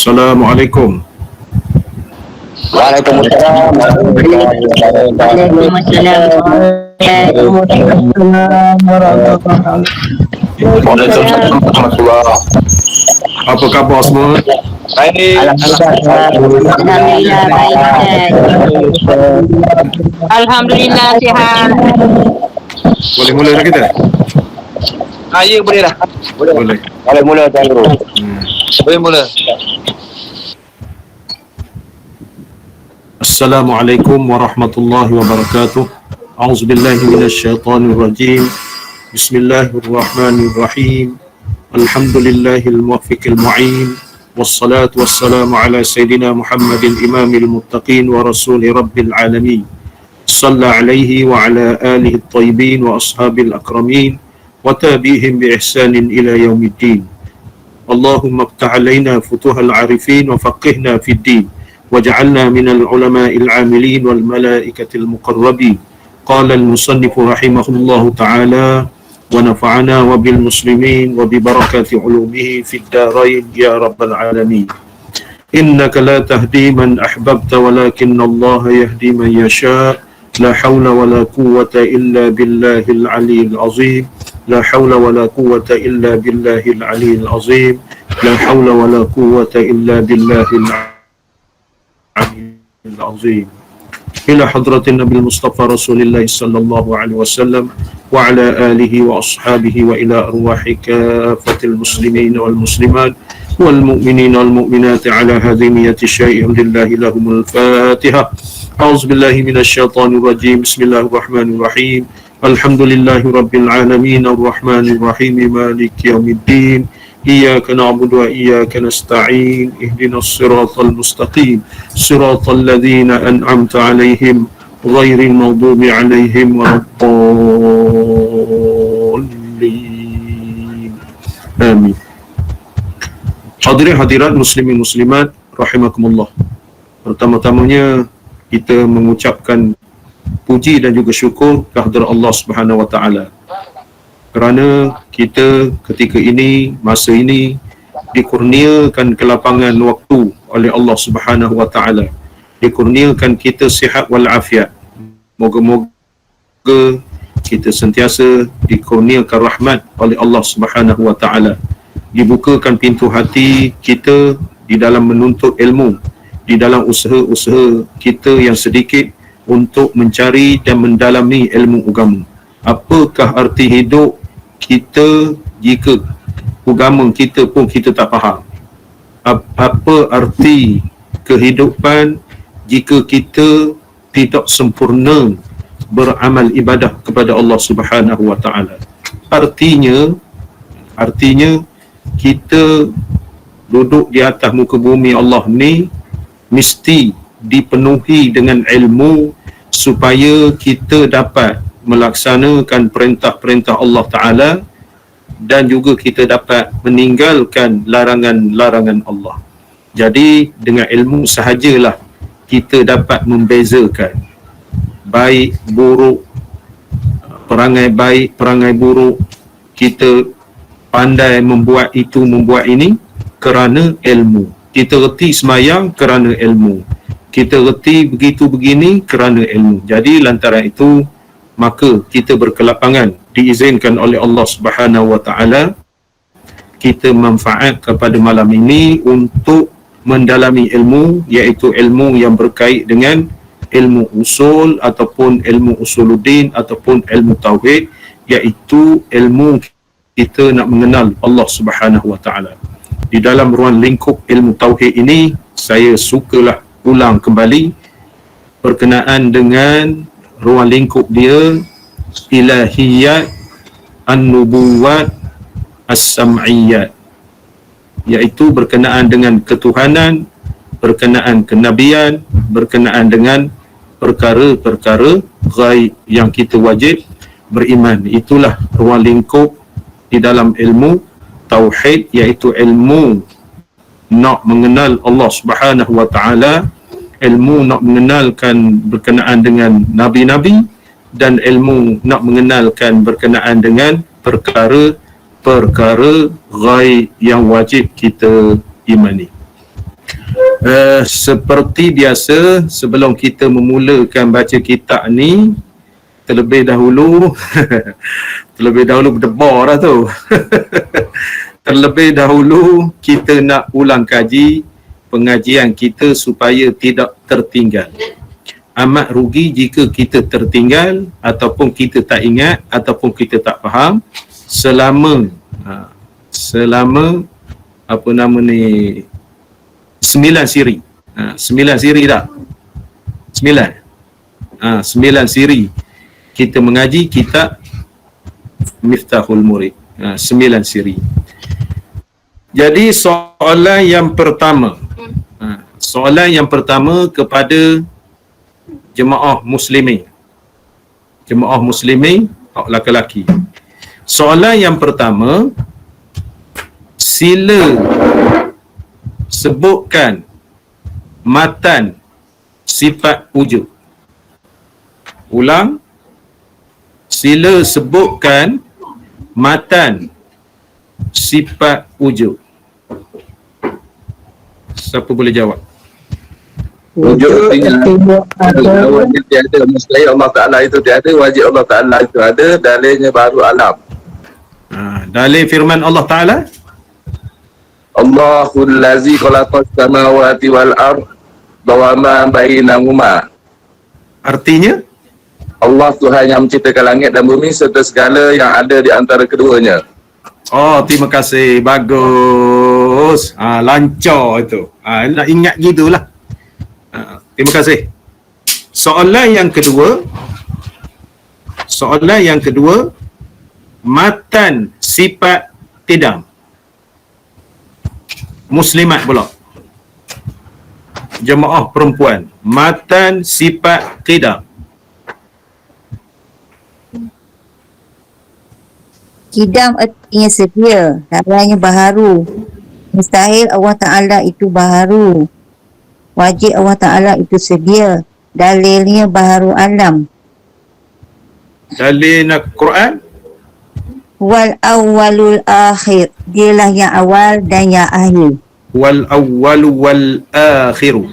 Assalamualaikum. Waalaikumsalam Waalaikumsalam warahmatullahi. Apa khabar semua? Baik. Alhamdulillah baik. Alhamdulillah sihat. Boleh mula dah kita? Ya, boleh dah. Boleh. Boleh mula Tuan Guru. Boleh mula. Assalamualaikum warahmatullahi wabarakatuh. A'udzubillahi minasyaitonirrajim. Bismillahirrahmanirrahim. Alhamdulillahil muwaffiqil mu'in. Wassalatu wassalamu ala sayyidina Muhammadil imamil muttaqin wa rasuli rabbil alamin. Shalla alaihi wa ala alihi at-tayyibin wa ashabil akramin wa tabi'ihim bi ihsanin ila yaumiddin. Allahumma iftah alaina futuhal arifin wa faqihna fid din. وجعلنا من العلماء العاملين والملائكة المقربين. قال المصنف رحمه الله تعالى ونفعنا وبالمسلمين وببركة علومه في الدارين يا رب العالمين. إنك لا تهدي من أحببت ولكن الله يهدي من يشاء. لا حول ولا قوة إلا بالله العلي العظيم. لا حول ولا قوة إلا بالله العلي العظيم. لا حول ولا قوة إلا بالله العظيم. إلى حضرة النبي المصطفى رسول الله صلى الله عليه وسلم وعلى آله وأصحابه وإلى أرواح كافة المسلمين والمسلمات والمؤمنين والمؤمنات على هذه نية الشيء لله لهم الفاتحة. أعوذ بالله من الشيطان الرجيم. بسم الله الرحمن الرحيم. الحمد لله رب العالمين الرحمن الرحيم مالك يوم الدين. إياك نعبد وإياك نستعين. اهدنا الصراط المستقيم صراط الذين أنعمت عليهم غير المغضوب عليهم ولا الضالين. آمين. Hadirin hadirat muslimin muslimat rahimakumullah. Pertama-tamanya kita mengucapkan puji dan juga syukur kehadirat Allah Subhanahu wa taala, kerana kita ketika ini, masa ini dikurniakan kelapangan waktu oleh Allah Subhanahu wa taala, dikurniakan kita sihat wal afiat. Moga-moga kita sentiasa dikurniakan rahmat oleh Allah Subhanahu wa taala, dibukakan pintu hati kita di dalam menuntut ilmu, di dalam usaha-usaha kita yang sedikit untuk mencari dan mendalami ilmu agama. Apakah arti hidup kita jika agama kita pun kita tak faham? Apa arti kehidupan jika kita tidak sempurna beramal ibadah kepada Allah Subhanahu wa taala? Artinya kita duduk di atas muka bumi Allah ni mesti dipenuhi dengan ilmu supaya kita dapat melaksanakan perintah-perintah Allah Ta'ala dan juga kita dapat meninggalkan larangan-larangan Allah. Jadi dengan ilmu sahajalah kita dapat membezakan baik buruk, perangai baik, perangai buruk. Kita pandai membuat itu, membuat ini kerana ilmu. Kita reti semayang kerana ilmu. Kita reti begitu begini kerana ilmu. Jadi lantaran itu maka kita berkelapangan diizinkan oleh Allah Subhanahu wa taala kita manfaat kepada malam ini untuk mendalami ilmu, iaitu ilmu yang berkait dengan ilmu usul ataupun ilmu usuluddin ataupun ilmu tauhid, iaitu ilmu kita nak mengenal Allah Subhanahu wa taala. Di dalam ruang lingkup ilmu tauhid ini saya sukalah ulang kembali berkenaan dengan ruang lingkup dia ilahiyat, an-nubuwat, as-sam'iyat, iaitu berkenaan dengan ketuhanan, berkenaan kenabian, berkenaan dengan perkara-perkara ghaib yang kita wajib beriman. Itulah ruang lingkup di dalam ilmu tauhid, iaitu ilmu nak mengenal Allah Subhanahu wa taala, ilmu nak mengenalkan berkenaan dengan nabi-nabi, dan ilmu nak mengenalkan berkenaan dengan perkara-perkara ghaib yang wajib kita imani. Seperti biasa, sebelum kita memulakan baca kitab ni, terlebih dahulu berdebar dah tu. Terlebih dahulu kita nak ulang kaji pengajian kita supaya tidak tertinggal. Amat rugi jika kita tertinggal ataupun kita tak ingat ataupun kita tak faham selama apa nama ni 9 siri. 9 siri tak? 9 siri kita mengaji kitab Miftahul Murid. 9 siri. Jadi soalan yang pertama kepada jemaah muslimin laki-laki. Soalan yang pertama, sila sebutkan matan sifat wujud. Ulang, sila sebutkan matan sifat wujud. Siapa boleh jawab? Wujud artinya wajib tiada, mustahil Allah Ta'ala itu tiada, wajib Allah Ta'ala itu ada, dalilnya baru alam. Dalil firman Allah Ta'ala, Allahul lazi khalaqas samawati wal ard wa ma bainahuma. artinya Allah Tuhan yang menciptakan langit dan bumi serta segala yang ada di antara keduanya. oh, terima kasih, bagus. Lancar itu. Nak ingat gitulah. Terima kasih. Soalan yang kedua, matan sifat qidam. Muslimat pula. Jemaah perempuan, matan sifat qidam. Kidam artinya sedia, caranya baharu. Mustahil Allah Ta'ala itu baharu. Wajib Allah Ta'ala itu sedia. Dalilnya baharu alam. Dalil Quran, Wal awwalul akhir. Dialah yang awal dan yang akhir. wal awwalu wal akhiru.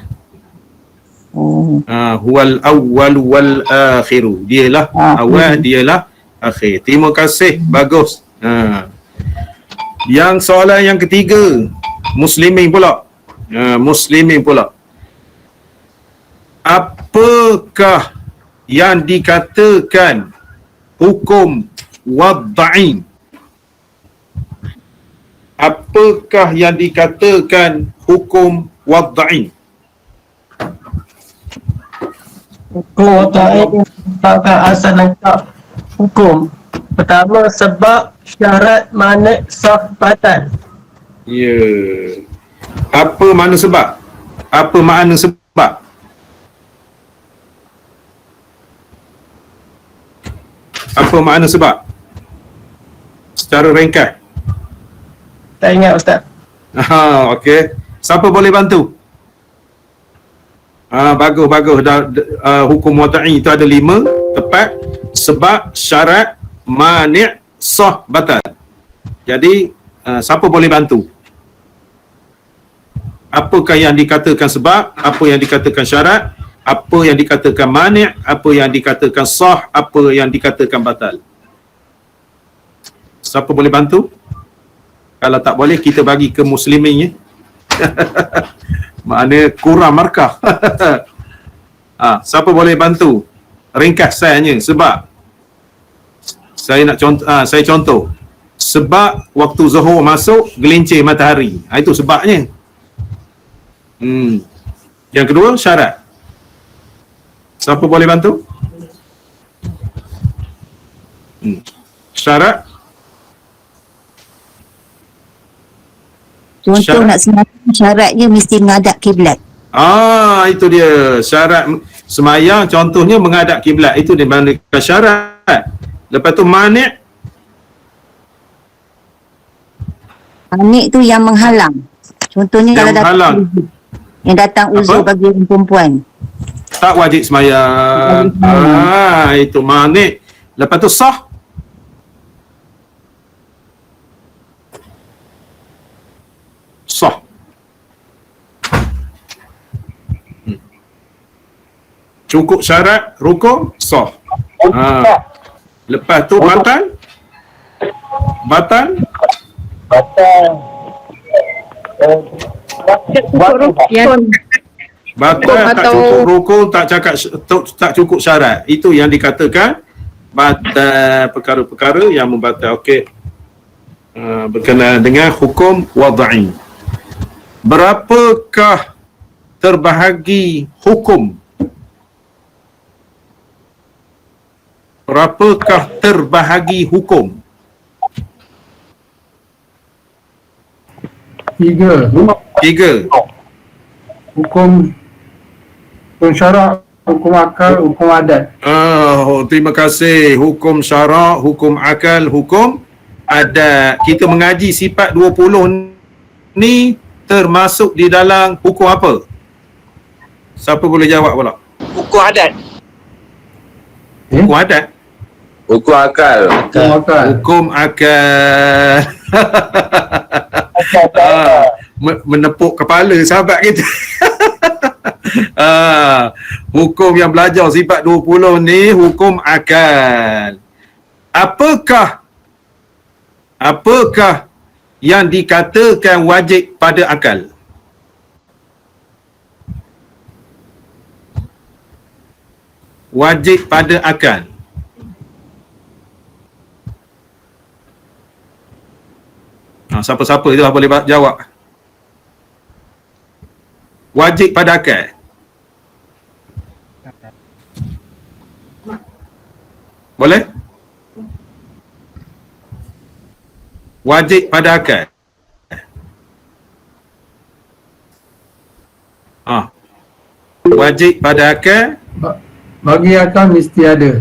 Huwal awwalu wal akhiru. Dialah awal, dialah akhir. Terima kasih, bagus. Yang soalan yang ketiga, muslimin pula. Apakah yang dikatakan hukum wad'i? Apakah yang dikatakan hukum wad'i? Hukum wadai merupakan asal lengkap hukum. Pertama, sebab, syarat, manik, sah, batal. Ya. Apa makna sebab? Apa makna sebab? Apa makna sebab? Secara ringkas. Tak ingat Ustaz. Okey. Siapa boleh bantu? Bagus. Hukum wad'i itu ada 5, tepat. Sebab, syarat, mani', sah, batal. Jadi, siapa boleh bantu? Apakah yang dikatakan sebab, apa yang dikatakan syarat, apa yang dikatakan mani', apa yang dikatakan sah, apa yang dikatakan batal? Siapa boleh bantu? Kalau tak boleh, kita bagi ke muslimin ya. Maknanya kurang markah. Siapa boleh bantu? Ringkas saya hanya sebab. Saya nak contoh, saya contoh. Sebab waktu zuhur masuk, gelincir matahari. Itu sebabnya. Yang kedua, syarat. Siapa boleh bantu? Syarat. Contoh Syarat. nak sembahyang, syaratnya mesti menghadap kiblat. Itu dia. Syarat semayang contohnya menghadap kiblat. Itu dia bandingkan syarat. Lepas tu mani'. Manik tu yang menghalang. Contohnya Yang kalau menghalang. yang datang uzur Apa? bagi orang perempuan. Tak wajib semayang. Itu mani'. Lepas tu sah. Sah. Cukup syarat rukun sah. Lepas tu batal Batal tak cukup rukun, tak cukup syarat. Itu yang dikatakan batal, perkara-perkara yang membatal. Okey. Berkenaan dengan hukum wad'i. Berapakah terbahagi hukum? Berapakah terbahagi hukum? 3. 3. Hukum syarak, hukum akal, hukum adat. Terima kasih. Hukum syarak, hukum akal, hukum adat. Kita mengaji sifat 20 ni termasuk di dalam hukum apa? Siapa boleh jawab pula? Hukum adat. Hukum adat? Hukum akal. Hukum akal. Hukum akal. Menepuk kepala sahabat kita. Hukum yang belajar sifat 20 ni hukum akal. Apakah yang dikatakan wajib pada akal? Wajib pada akal. Siapa-siapa itu boleh jawab. Wajib pada akal. Boleh? Wajib pada akal. Wajib pada akal. Bagi akal mesti ada.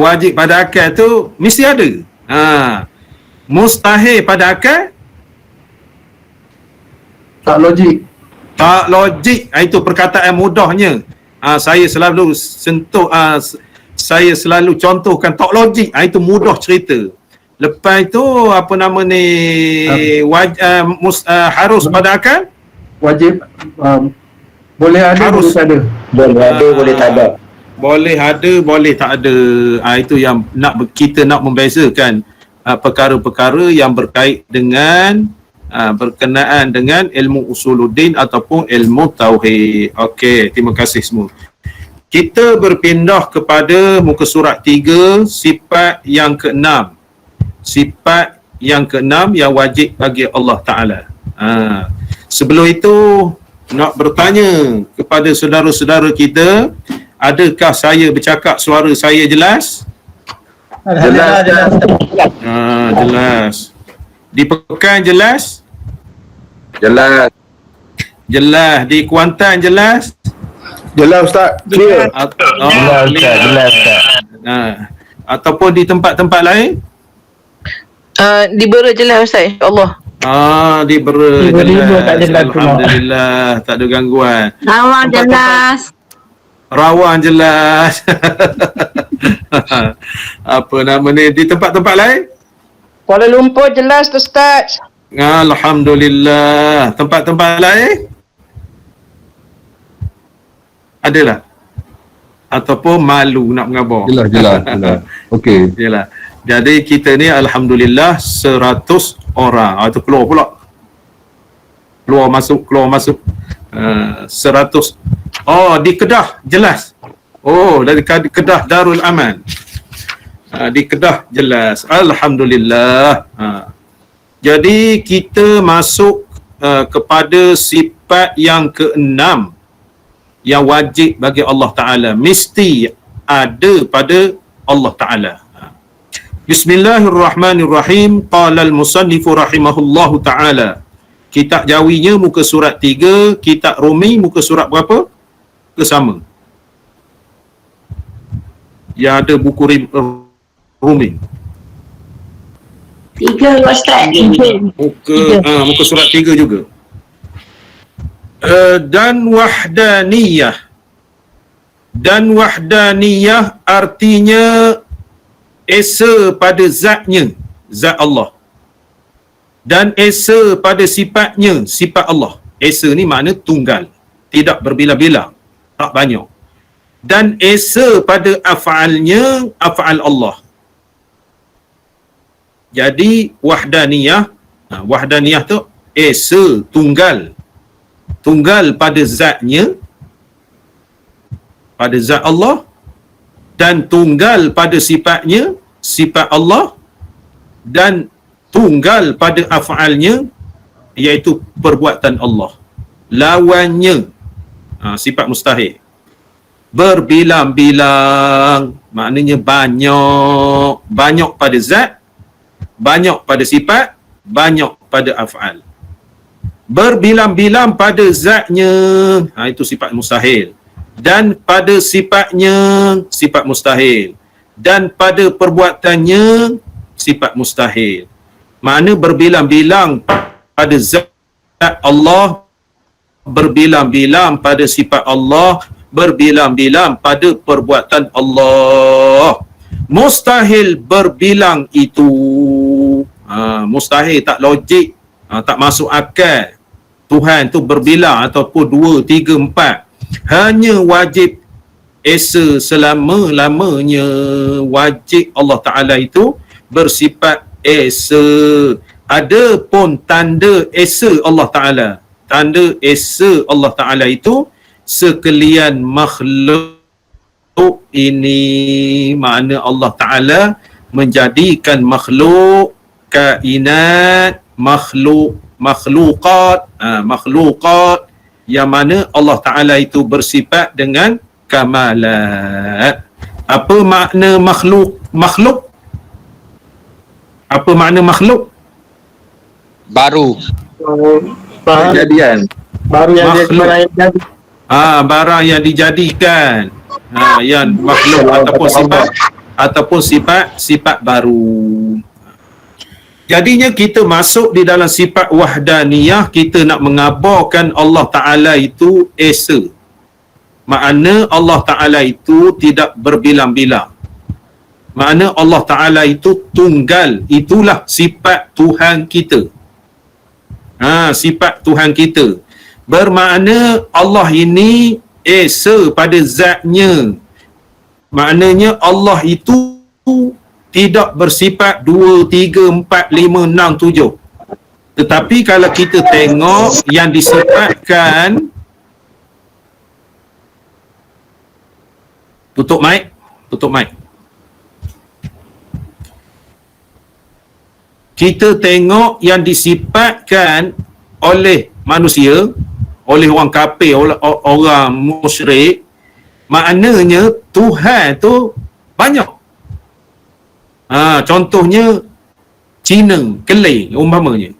Wajib pada akal tu mesti ada. Mustahil pada akal Tak logik. tak logik. Itu perkataan mudahnya. Saya selalu sentuh, saya selalu contohkan tak logik. Itu mudah cerita. Lepas itu apa nama ni, harus pada akal. Wajib boleh ada, Harus. boleh tak ada. Boleh ada, boleh tak ada. Boleh ada, boleh tak ada. Itu yang kita nak membezakan perkara-perkara yang berkait dengan berkenaan dengan ilmu usuluddin ataupun ilmu tauhid. Okey, terima kasih semua. Kita berpindah kepada muka surat 3, sifat yang ke-6. Sifat yang ke-6 yang wajib bagi Allah Ta'ala. Sebelum itu, nak bertanya kepada saudara-saudara kita, adakah saya bercakap suara saya jelas? Jelas. Jelas. Di Pekan jelas? Jelas. Jelas. Di Kuantan jelas? Jelas Ustaz, clear. Jelas Ustaz. Ataupun di tempat-tempat lain? Di Bera jelas Ustaz, insya-Allah. Di Bera Tiba-tiba jelas. tak jelas pula. Alhamdulillah, tak ada gangguan. Awak jelas. Rawang jelas. Apa nama ni, di tempat-tempat lain? Kuala Lumpur jelas tu Ustaz. Alhamdulillah. Tempat-tempat lain? Adalah? Ataupun malu nak mengabar? Jelas. Okey. Yalah. Jadi kita ni alhamdulillah 100 orang. Itu keluar pula. Keluar masuk. 100. Di Kedah jelas. Dari Kedah Darul Aman. Di Kedah jelas. Alhamdulillah. Jadi kita masuk kepada sifat yang ke-6 yang wajib bagi Allah Ta'ala. Mesti ada pada Allah Ta'ala. Bismillahirrahmanirrahim. Qala al-musannifu rahimahullahu ta'ala. Kitab Jawinya muka surat 3, kitab Rumi muka surat berapa? Kesama. Yang ada buku Rumi. 3 Ustaz. Muka surat 3 juga. Dan wahdaniyah artinya esa pada zatnya, zat Allah. Dan esa pada sifatnya, sifat Allah. Esa ni makna tunggal, tidak berbilang-bilang, tak banyak. dan esa pada af'alnya af'al Allah. Jadi wahdaniyah tu esa, tunggal pada zatnya, pada zat Allah, dan tunggal pada sifatnya, sifat Allah, dan tunggal pada af'alnya, iaitu perbuatan Allah. Lawannya sifat mustahil. Berbilang-bilang maknanya banyak pada zat, banyak pada sifat, banyak pada af'al. Berbilang-bilang pada zatnya, itu sifat mustahil, dan pada sifatnya sifat mustahil, dan pada perbuatannya sifat mustahil. Makna berbilang-bilang pada zat Allah, berbilang-bilang pada sifat Allah, berbilang-bilang pada perbuatan Allah. Mustahil berbilang itu, mustahil, tak logik, tak masuk akal. Tuhan tu berbilang ataupun 2, 3, 4. Hanya wajib esa selama-lamanya. Wajib Allah Ta'ala itu bersifat esa. Ada pun tanda esa Allah Ta'ala. Tanda esa Allah Ta'ala itu sekalian makhluk ini. Makna Allah Ta'ala menjadikan makhluk, kainat, makhlukat yang mana Allah Ta'ala itu bersifat dengan kamalat. Apa makna makhluk? Apa makna makhluk? Baru. Kejadian. Baru yang dia Makhluk. barang yang jadi. Barang yang dijadikan, yang makhluk ataupun sifat baru. Jadinya kita masuk di dalam sifat wahdaniyah, kita nak mengabarkan Allah Ta'ala itu esa. Makna Allah Ta'ala itu tidak berbilang-bilang. Makna Allah Ta'ala itu tunggal. Itulah sifat Tuhan kita. Sifat Tuhan kita. Bermakna Allah ini esa pada zatnya. Maknanya Allah itu tidak bersifat 2, 3, 4, 5, 6, 7. Tetapi kalau kita tengok yang disifatkan, tutup mic. Kita tengok yang disifatkan oleh manusia, oleh orang kafir, oleh orang musyrik, maknanya Tuhan tu banyak. Contohnya Cina, Kelai umpamanya.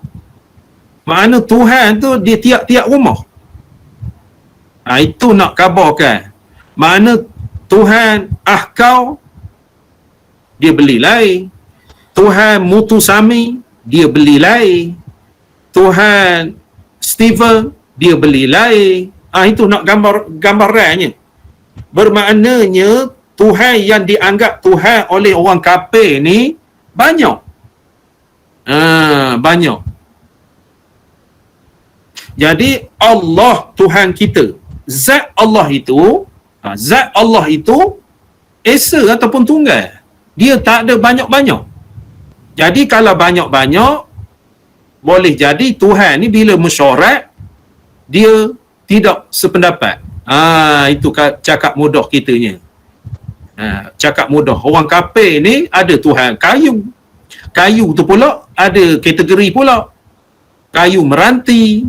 Makna Tuhan tu di tiap-tiap rumah. Itu nak kabarkan. Makna Tuhan Ahkau, dia beli lain. Tuhan Mutusami, dia beli lain. Tuhan Steven, dia beli lain. Itu nak gambarannya. Bermaknanya Tuhan yang dianggap Tuhan oleh orang kafir ni banyak. Banyak. Jadi Allah Tuhan kita, zat Allah itu esa ataupun tunggal. Dia tak ada banyak-banyak. Jadi kalau banyak-banyak, boleh jadi Tuhan ni bila mesyuarat, dia tidak sependapat. Itu cakap mudah kitanya. Cakap mudah. Orang kafir ni ada Tuhan kayu. Kayu tu pula ada kategori pula. Kayu meranti,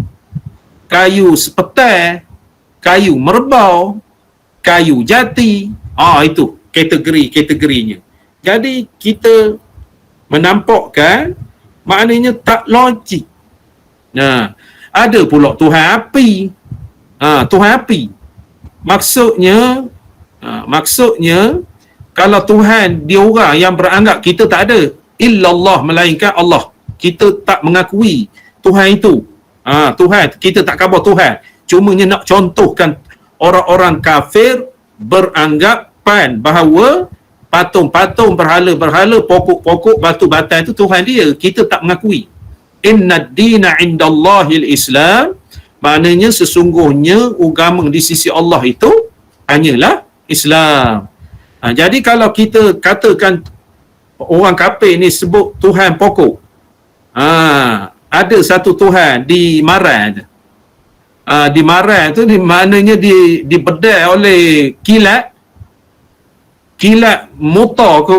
kayu sepetai, kayu merbau, kayu jati. Itu kategori-kategorinya. Jadi kita menampakkan maknanya tak logik. Ada pula Tuhan api. Tuhan api. Maksudnya kalau Tuhan dia orang yang beranggap kita tak ada illallah, melainkan Allah. Kita tak mengakui Tuhan itu. Tuhan, kita tak khabar Tuhan. Cumanya nak contohkan orang-orang kafir beranggapan bahawa patung-patung, berhala-berhala, pokok-pokok, batu-batu itu Tuhan dia. Kita tak mengakui. Inna ad-dina indallahil Islam. Maknanya sesungguhnya agama di sisi Allah itu hanyalah Islam. Jadi kalau kita katakan orang kafir ni sebut Tuhan pokok, ada satu Tuhan di Maran. Di Maran tu maknanya dibedai oleh kilat motor ke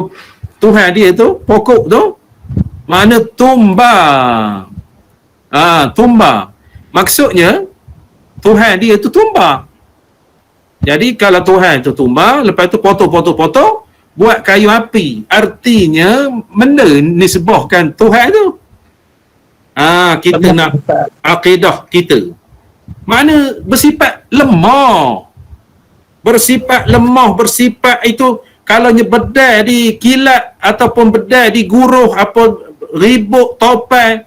Tuhan dia tu, pokok tu mana tumbang. Tumbang. Maksudnya Tuhan dia tu tumbang. Jadi kalau Tuhan tu tumbang, lepas tu potong buat kayu api. Artinya menisbahkan Tuhan tu. Kita nak akidah kita. Mana bersifat lemah. Bersifat itu kalau bedai di kilat ataupun bedai di guruh apa ribut topai,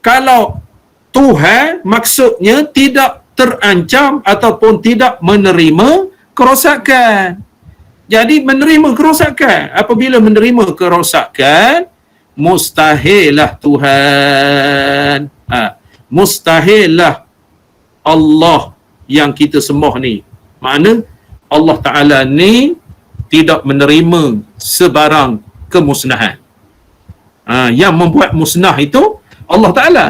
kalau Tuhan maksudnya tidak terancam ataupun tidak menerima kerosakan. Jadi menerima kerosakan. Apabila menerima kerosakan, mustahillah Tuhan. Mustahillah Allah yang kita sembah ni. Makna Allah Ta'ala ni tidak menerima sebarang kemusnahan. Yang membuat musnah itu Allah Ta'ala.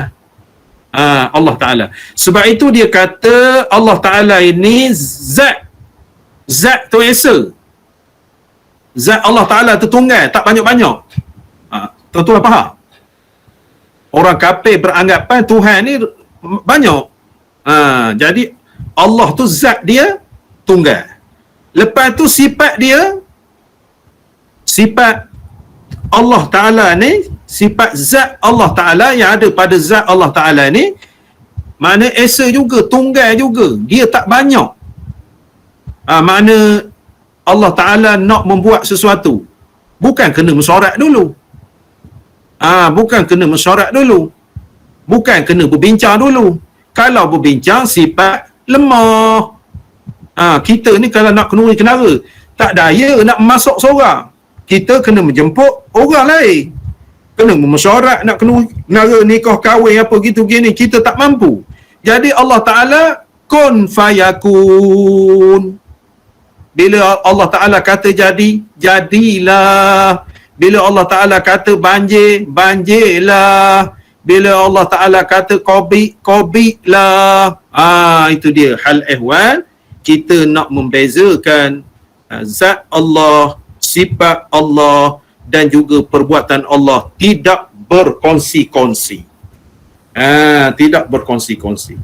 Allah Ta'ala. Sebab itu dia kata Allah Ta'ala ini zat. Zat tu esa. Zat Allah Ta'ala tu tunggal, tak banyak-banyak. Tuan-tuan faham? Orang kafir beranggapan Tuhan ni banyak. Jadi Allah tu zat dia tunggal. Lepas tu sifat dia, sifat Allah Ta'ala ni, sifat zat Allah Ta'ala yang ada pada zat Allah Ta'ala ni, mana esa juga, tunggal juga. Dia tak banyak. Mana Allah Ta'ala nak membuat sesuatu, bukan kena mesyuarat dulu. Bukan kena mesyuarat dulu. Bukan kena berbincang dulu. Kalau berbincang, sifat lemah. Kita ni kalau nak kenuri kenara, tak daya nak masuk seorang. Kita kena menjemput orang lain. Kena mesyuarat nak kenuri kenara, nikah kahwin apa gitu gini, kita tak mampu. Jadi Allah Ta'ala kun fayakun. Bila Allah Ta'ala kata jadi, jadilah. Bila Allah Ta'ala kata banjir, banjirlah. Bila Allah Ta'ala kata COVID, COVID-lah. Itu dia hal ehwal. Kita nak membezakan zat Allah, sifat Allah dan juga perbuatan Allah tidak berkongsi-kongsi. Tidak berkongsi-kongsi.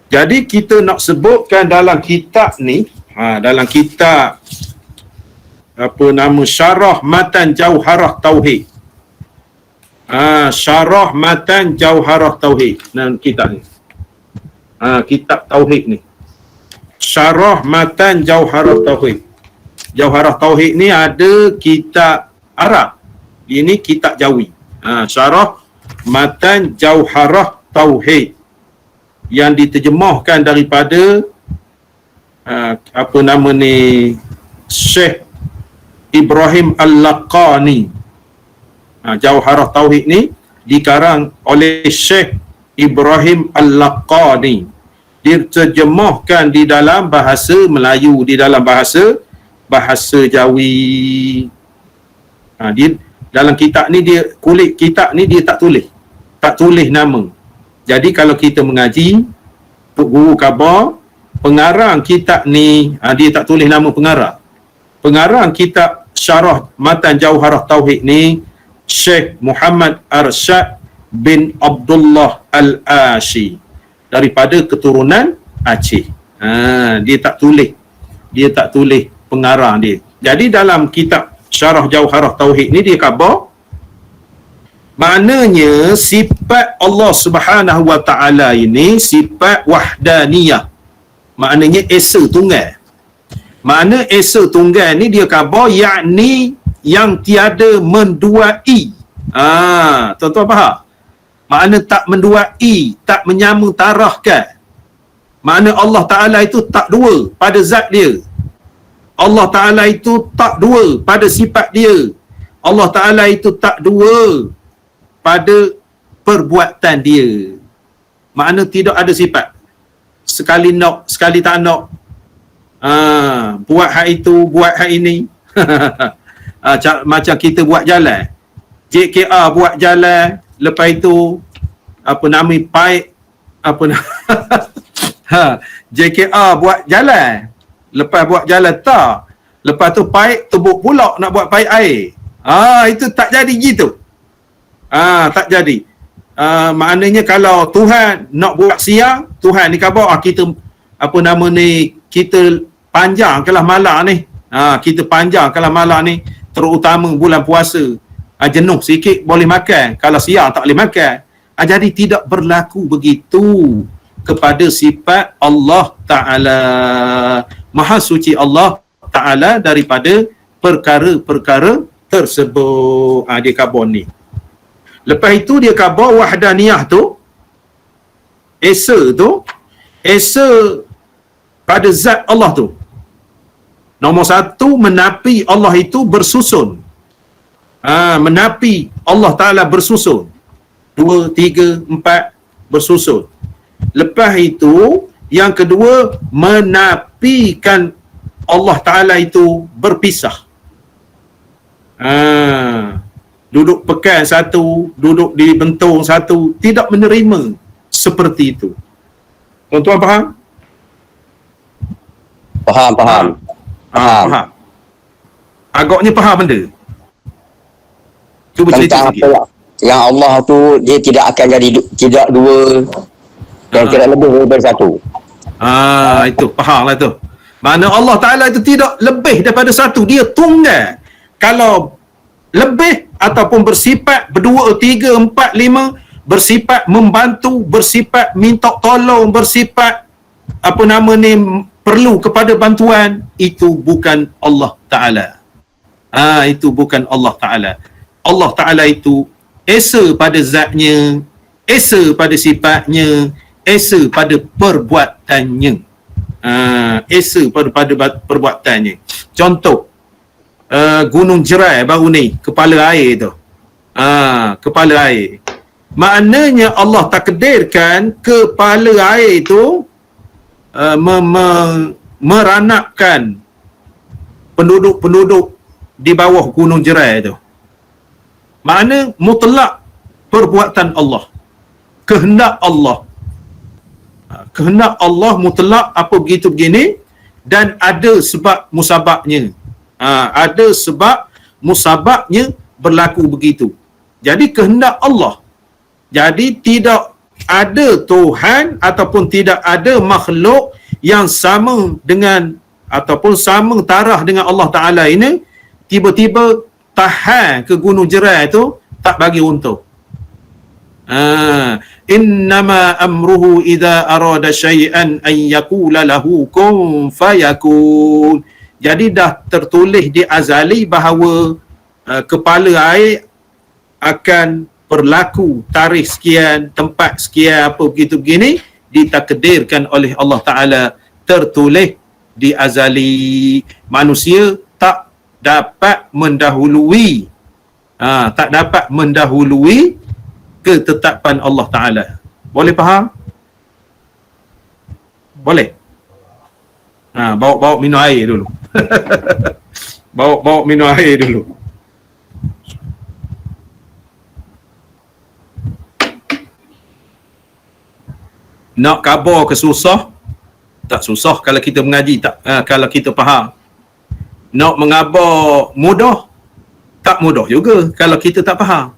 Jadi kita nak sebutkan dalam kitab ni, dalam kitab apa nama, Syarah Matan Jauharah Tauhid. Syarah Matan Jauharah Tauhid. Dan kitab ni. Kitab Tauhid ni. Syarah Matan Jauharah Tauhid. Jauharah Tauhid ni ada kitab Arab. Ini kitab Jawi. Syarah Matan Jauharah Tauhid yang diterjemahkan daripada apa nama ni, Syekh Ibrahim Al-Laqani. Jauharah Tauhid ni dikarang oleh Syekh Ibrahim Al-Laqani. Diterjemahkan di dalam bahasa Melayu, di dalam bahasa Jawi. Dalam kitab ni dia, kulit kitab ni dia tak tulis nama. Jadi kalau kita mengaji, Tok Guru khabar, pengarang kitab ni dia tak tulis nama pengarang. Pengarang kitab Syarah Matan Jauharah Tauhid ni Syekh Muhammad Arsyad bin Abdullah Al-Ashi, daripada keturunan Aceh. Dia tak tulis pengarang dia. Jadi dalam kitab Syarah Jauharah Tauhid ni dia khabar, maknanya sifat Allah Subhanahu Wa Ta'ala ini sifat wahdaniyah. Maknanya esa tunggal. Makna esa tunggal ni dia khabar, yakni yang tiada menduai. Tuan-tuan faham? Makna tak menduai, tak menyamatarahkan. Makna Allah Ta'ala itu tak dua pada zat dia. Allah Ta'ala itu tak dua pada sifat dia. Allah Ta'ala itu tak dua pada perbuatan dia. Makna tidak ada sifat. Sekali nak, sekali tak nak. Buat hak itu, buat hak ini. Macam kita buat jalan. JKR buat jalan, lepas itu apa nama pipe apa JKR buat jalan. Lepas buat jalan tak. Lepas tu pipe tebuk pula nak buat pipe air. Itu tak jadi gitu. Tak jadi. Maknanya kalau Tuhan nak buat siang, Tuhan ni khabar kita apa nama ni, kita panjangkanlah malam ni. Kita panjangkanlah malam ni, terutama bulan puasa. Jenuh sikit boleh makan, kalau siang tak boleh makan. Jadi tidak berlaku begitu kepada sifat Allah Ta'ala. Maha suci Allah Ta'ala daripada perkara-perkara tersebut. Dia khabar ni. Lepas itu dia khabar wahdaniyah tu, esa tu, esa pada zat Allah tu. Nombor satu, menapi Allah itu bersusun. Menapi Allah Ta'ala bersusun. 2, 3, 4 bersusun. Lepas itu, yang kedua, menapikan Allah Ta'ala itu berpisah. Duduk pekan satu, duduk di bentung satu, tidak menerima seperti itu. Tuan-tuan faham? Faham. Faham. Agaknya faham benda. Cuba cerita Tentang sikit. apa yang Allah tu dia tidak akan jadi tidak dua dan tidak lebih daripada satu. Itu faham lah tu. Mana Allah Ta'ala itu tidak lebih daripada satu, dia tunggal. Kalau lebih ataupun bersifat berdua, 3, 4, 5, bersifat membantu, bersifat minta tolong, bersifat apa nama ni, perlu kepada bantuan, itu bukan Allah Ta'ala. Itu bukan Allah Ta'ala. Allah Ta'ala itu esa pada zatnya, esa pada sifatnya, esa pada perbuatannya. Esa pada perbuatannya. Contoh, Gunung Jerai baru ni, kepala air tu. Kepala air. Maknanya Allah takdirkan kepala air tu meranapkan penduduk-penduduk di bawah Gunung Jerai tu. Makna mutlak perbuatan Allah. Kehendak Allah. Kehendak Allah mutlak apa begitu begini, dan ada sebab musababnya. Ada sebab musababnya berlaku begitu. Jadi kehendak Allah. Jadi tidak ada Tuhan ataupun tidak ada makhluk yang sama dengan ataupun sama taraf dengan Allah Ta'ala ini, tiba-tiba tahan ke Gunung Jerai tu, tak bagi untung. Innama amruhu idza arada syai'an an yaqula lahu kun fayakun. Jadi dah tertulis di azali bahawa kepala air akan berlaku tarikh sekian, tempat sekian, apa begitu begini, ditakdirkan oleh Allah Ta'ala, tertulis di azali. Manusia tak dapat mendahului ketetapan Allah Ta'ala. Boleh faham? Boleh? Bawa minum air dulu. bawa minum air dulu. Nak khabar ke susah? Tak susah kalau kita mengaji, kalau kita faham. Nak mengabar mudah? Tak mudah juga kalau kita tak faham.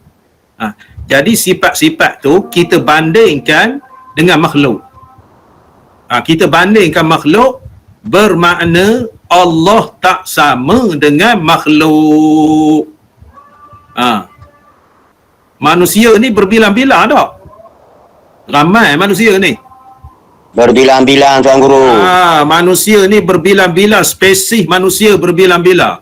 Jadi sifat-sifat tu kita bandingkan dengan makhluk. Kita bandingkan makhluk, bermakna Allah tak sama dengan makhluk. Manusia ni berbilang-bilang tak? Ramai manusia ni. Berbilang-bilang Tuan Guru. Manusia ni berbilang-bilang, spesies manusia berbilang-bilang.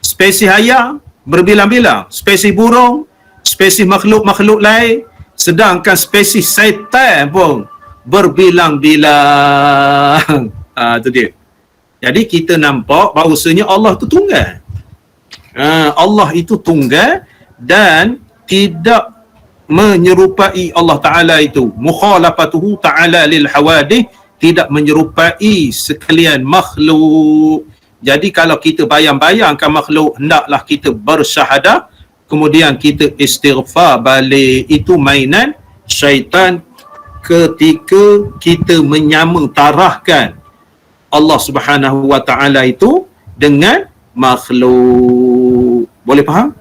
Spesies ayam berbilang-bilang, spesies burung, spesies makhluk-makhluk lain, sedangkan spesies syaitan pun berbilang-bilang. Itu dia. Jadi kita nampak bahawasanya Allah itu tunggal. Allah itu tunggal dan tidak menyerupai Allah Ta'ala itu. Mukhalafatuhu ta'ala lil hawadih, tidak menyerupai sekalian makhluk. Jadi kalau kita bayang-bayangkan makhluk, hendaklah kita bersyahadah, kemudian kita istighfar balik. Itu mainan syaitan ketika kita menyamatarahkan Allah Subhanahu wa taala itu dengan makhluk. Boleh faham?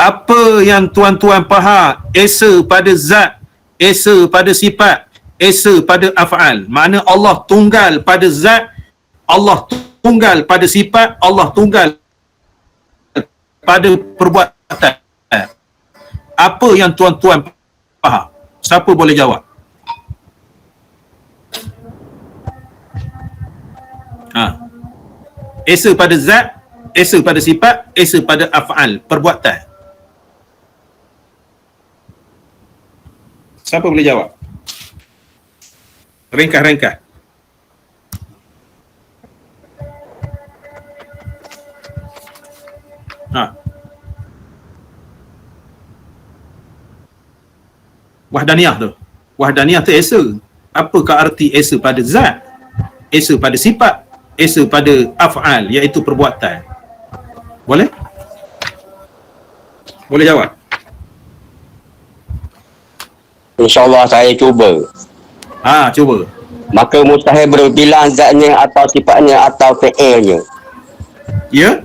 Apa yang tuan-tuan faham? Esa pada zat, esa pada sifat, esa pada af'al. Makna Allah tunggal pada zat, Allah tunggal pada sifat, Allah tunggal pada perbuatan. Apa yang tuan-tuan faham? Siapa boleh jawab? Esa pada zat, esa pada sifat, esa pada af'al, perbuatan. Siapa boleh jawab? Ringkas-ringkas. Wahdaniyah tu. Wahdaniyah tu esa. Apakah arti esa pada zat? Esa pada sifat, esa pada af'al, iaitu perbuatan. Boleh? Boleh jawab? InsyaAllah saya cuba. Cuba. Maka mustahil berbilang zatnya atau sifatnya atau fi'ilnya. Ya?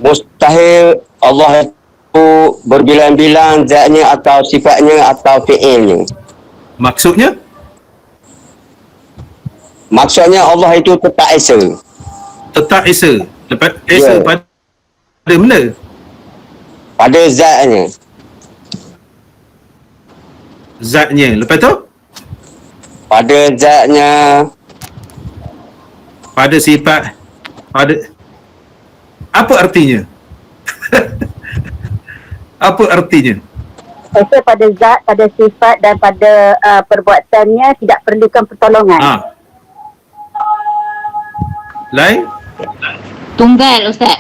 Mustahil Allah itu berbilang-bilang zatnya atau sifatnya atau fi'ilnya. Maksudnya? Maksudnya Allah itu tetap esa. Tetap esa. Lepas esa pada mana? Pada zatnya. Zatnya. Lepas tu? Pada zatnya. Pada sifat. Pada. Apa artinya? Apa artinya? Esa pada zat, pada sifat dan pada perbuatannya tidak perlukan pertolongan. Lain? Tunggal Ustaz.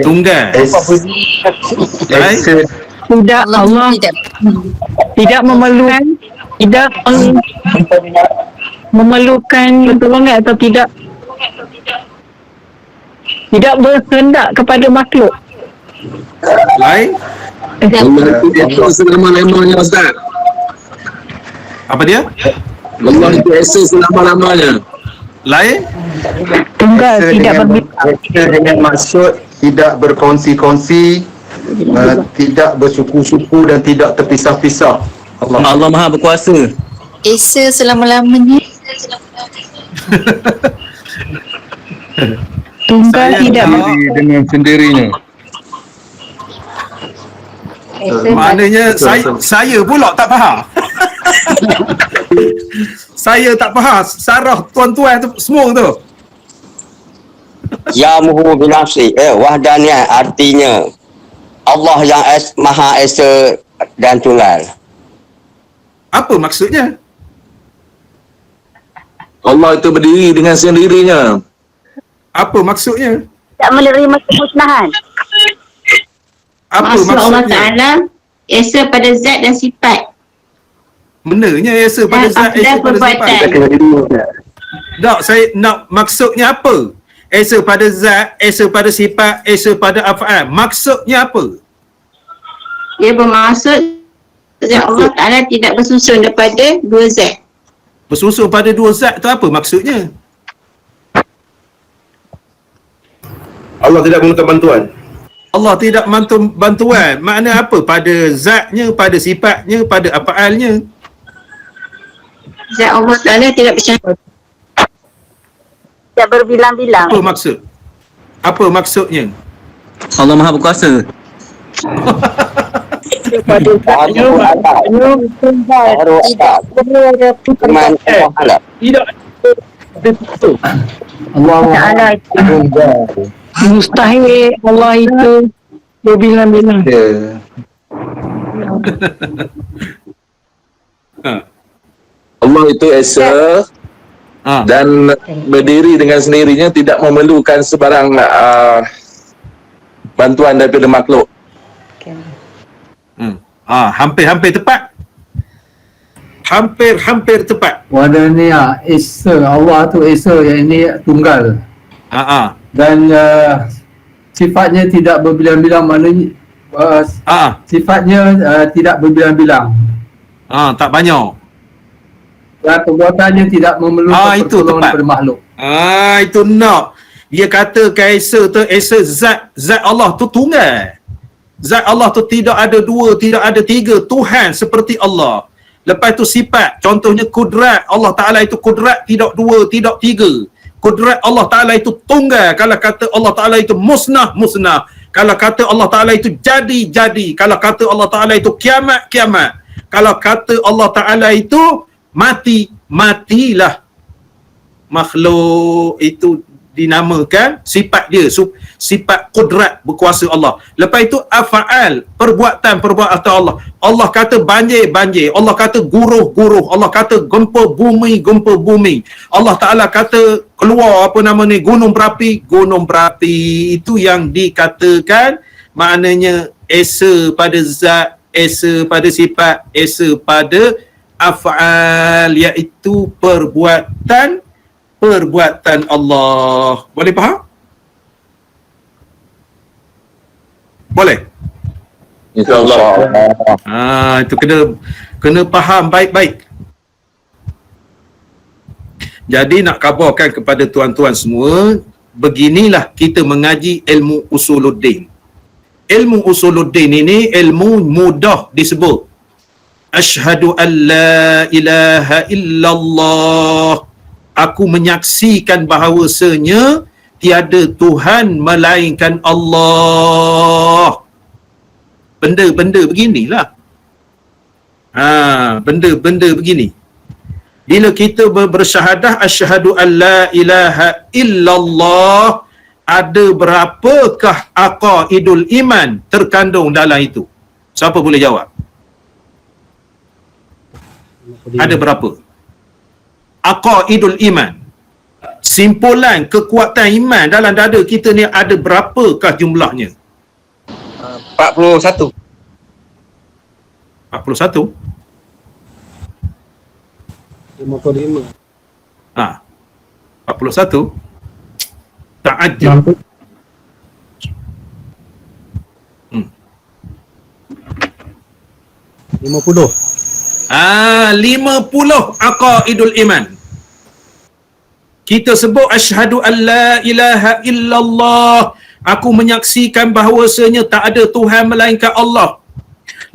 Tunggal. Lain? Tidak, Allah tidak memerlukan pertolongan atau tidak berkehendak kepada makhluk. Lain? Allah itu di atas selama-lamanya, Ustaz. Apa dia? Allah itu esa selama-lamanya. Lain? Tunggal, tidak dengan maksud tidak berkongsi-kongsi, tidak bersuku-suku dan tidak terpisah-pisah. Allah Maha Berkuasa. Esa selama-lamanya. Tunggal tidak dengan sendirinya. Maknanya saya pula tak faham. Saya tak faham sarah tuan-tuan tu semua tu. Yamuhu binafsi. Wahdaniyah artinya Allah yang Maha Esa dan Tunggal. Apa maksudnya? Allah itu berdiri dengan sendirinya. Apa maksudnya? Tak menerima kemusnahan. Apa Maksud Allah maksudnya? Ta'ala esa pada zat dan sifat Benarnya esa pada dan zat, esa pada perbuatan. sifat. Tak, saya nak maksudnya apa? Esa pada zat, esa pada sifat, esa pada af'al. Maksudnya apa? Dia bermaksud zat Allah Ta'ala tidak bersusun daripada dua zat. Bersusun pada dua zat tu apa maksudnya? Allah tidak memerlukan bantuan. Allah tidak bantuan. Makna apa? Pada zatnya, pada sifatnya, pada af'alnya. Zat Allah Ta'ala tidak bercampur. Tidak berbilang-bilang. Apa maksud? Apa maksudnya? Allah Maha Berkuasa. Pada zatnya, tidak perlu ada pertolongan. tidak Allah Ta'ala itu mustahil Allah itu berbilang-bilang. Allah itu esa dan berdiri dengan sendirinya, tidak memerlukan sebarang bantuan daripada makhluk. Hampir-hampir tepat. Hampir tepat. Wadania Esa, Allah tu Esa, yang ini tunggal. Dan sifatnya tidak berbilang-bilang, maknanya sifatnya tidak berbilang-bilang. Tak banyak. Dan perbuatannya tidak memerlukan pertolongan daripada makhluk. Itu nak. Dia katakan Esa zat Allah tu tunggal. Zat Allah tu tidak ada dua, tidak ada tiga. Tuhan seperti Allah. Lepas tu sifat, contohnya kudrat. Allah Ta'ala itu kudrat tidak dua, tidak tiga. Kudrat Allah Ta'ala itu tunggal. Kalau kata Allah Ta'ala itu musnah. Kalau kata Allah Ta'ala itu jadi. Kalau kata Allah Ta'ala itu kiamat. Kalau kata Allah Ta'ala itu matilah. Makhluk itu dinamakan sifat dia, sifat kudrat berkuasa Allah. Lepas itu af'al, perbuatan Allah. Allah kata banjir, Allah kata guruh, Allah kata gempa bumi. Allah Ta'ala kata keluar gunung berapi. Itu yang dikatakan maknanya Esa pada zat, Esa pada sifat, Esa pada af'al, iaitu perbuatan Allah. Boleh faham? Boleh? InsyaAllah. Itu kena faham baik-baik. Jadi nak khabarkan kepada tuan-tuan semua, beginilah kita mengaji ilmu usuluddin. Ilmu usuluddin ini ilmu mudah disebut. Asyhadu an la ilaha illallah. Aku menyaksikan bahawasanya tiada Tuhan melainkan Allah. Benda-benda beginilah. Benda-benda begini. Bila kita bersyahadah asyhadu an la ilaha illallah, ada berapakah aqaidul iman terkandung dalam itu? Siapa boleh jawab? Ada berapa? Aqaidul iman, simpulan kekuatan iman dalam dada kita ni ada berapakah jumlahnya? 41. 41? 55. 41? Ta'ajjub. 50. 50 aqaidul iman. Kita sebut asyhadu an la ilaha illallah. Aku menyaksikan bahawasanya tak ada Tuhan melainkan Allah.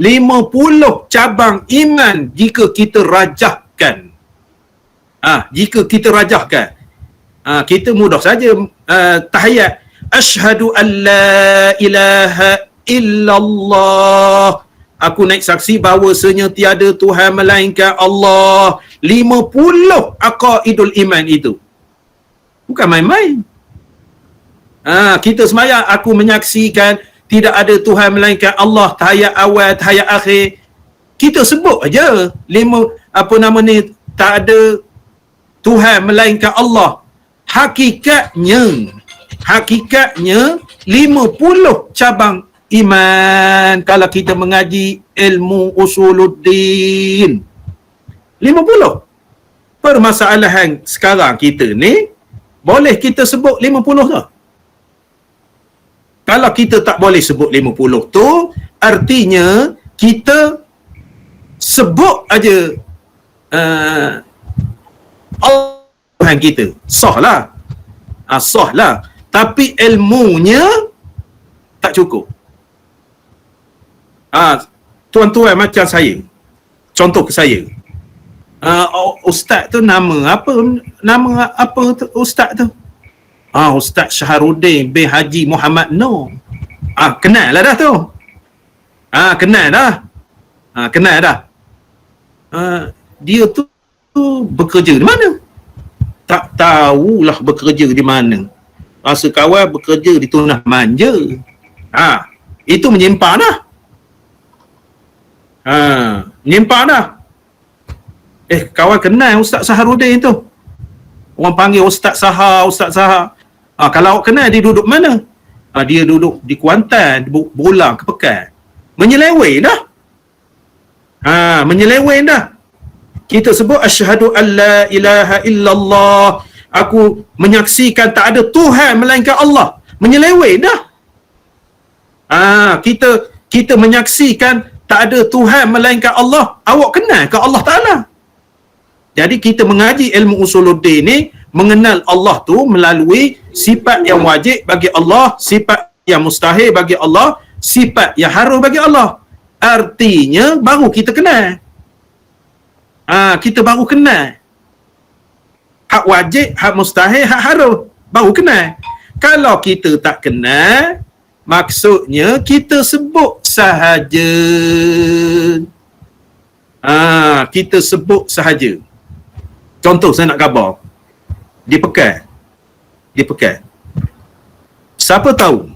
50 cabang iman jika kita rajahkan. Jika kita rajahkan. Kita mudah saja tahiyat. Asyhadu an la ilaha illallah. Aku naik saksi bahawasanya tiada Tuhan melainkan Allah. 50 aqaidul iman itu. Bukan main-main. Kita sembahyang, aku menyaksikan tidak ada Tuhan melainkan Allah, tahiyat awal, tahiyat akhir. Kita sebut aja tak ada Tuhan melainkan Allah. Hakikatnya 50 cabang iman kalau kita mengaji ilmu usuluddin. 50. Permasalahan sekarang kita ni, boleh kita sebut 50 tu? Kalau kita tak boleh sebut 50 tu, artinya kita sebut aja Allah Tuhan kita. Sah lah. Tapi ilmunya tak cukup. Tuan-tuan macam saya, contoh ke saya, ustaz tu nama apa tu ustaz tu? Ustaz Syaharuddin bin Haji Muhammad Noor. Kenal lah dah tu. Kenal dah. Dia tu bekerja di mana? Tak tahulah bekerja di mana. Rasa kawan bekerja di Tunah Manja. Itu menyimpang dah. Menyimpang dah. Kawan kenal Ustaz Syaharuddin tu. Orang panggil Ustaz Saha. Kalau awak kenal, dia duduk mana? Dia duduk di Kuantan, berulang ke Pekan. Menyeleweng dah. Menyeleweng dah. Kita sebut asyhadu an la ilaha illallah. Aku menyaksikan tak ada Tuhan melainkan Allah. Menyeleweng dah. Kita menyaksikan tak ada Tuhan melainkan Allah. Awak kenal ke Allah Ta'ala? Jadi kita mengaji ilmu usuluddin ni, mengenal Allah tu melalui sifat yang wajib bagi Allah, sifat yang mustahil bagi Allah, sifat yang harus bagi Allah. Artinya baru kita kenal. Kita baru kenal. Hak wajib, hak mustahil, hak harus. Baru kenal. Kalau kita tak kenal, maksudnya kita sebut sahaja. Kita sebut sahaja. Contoh saya nak khabar. Di Pekan. Siapa tahu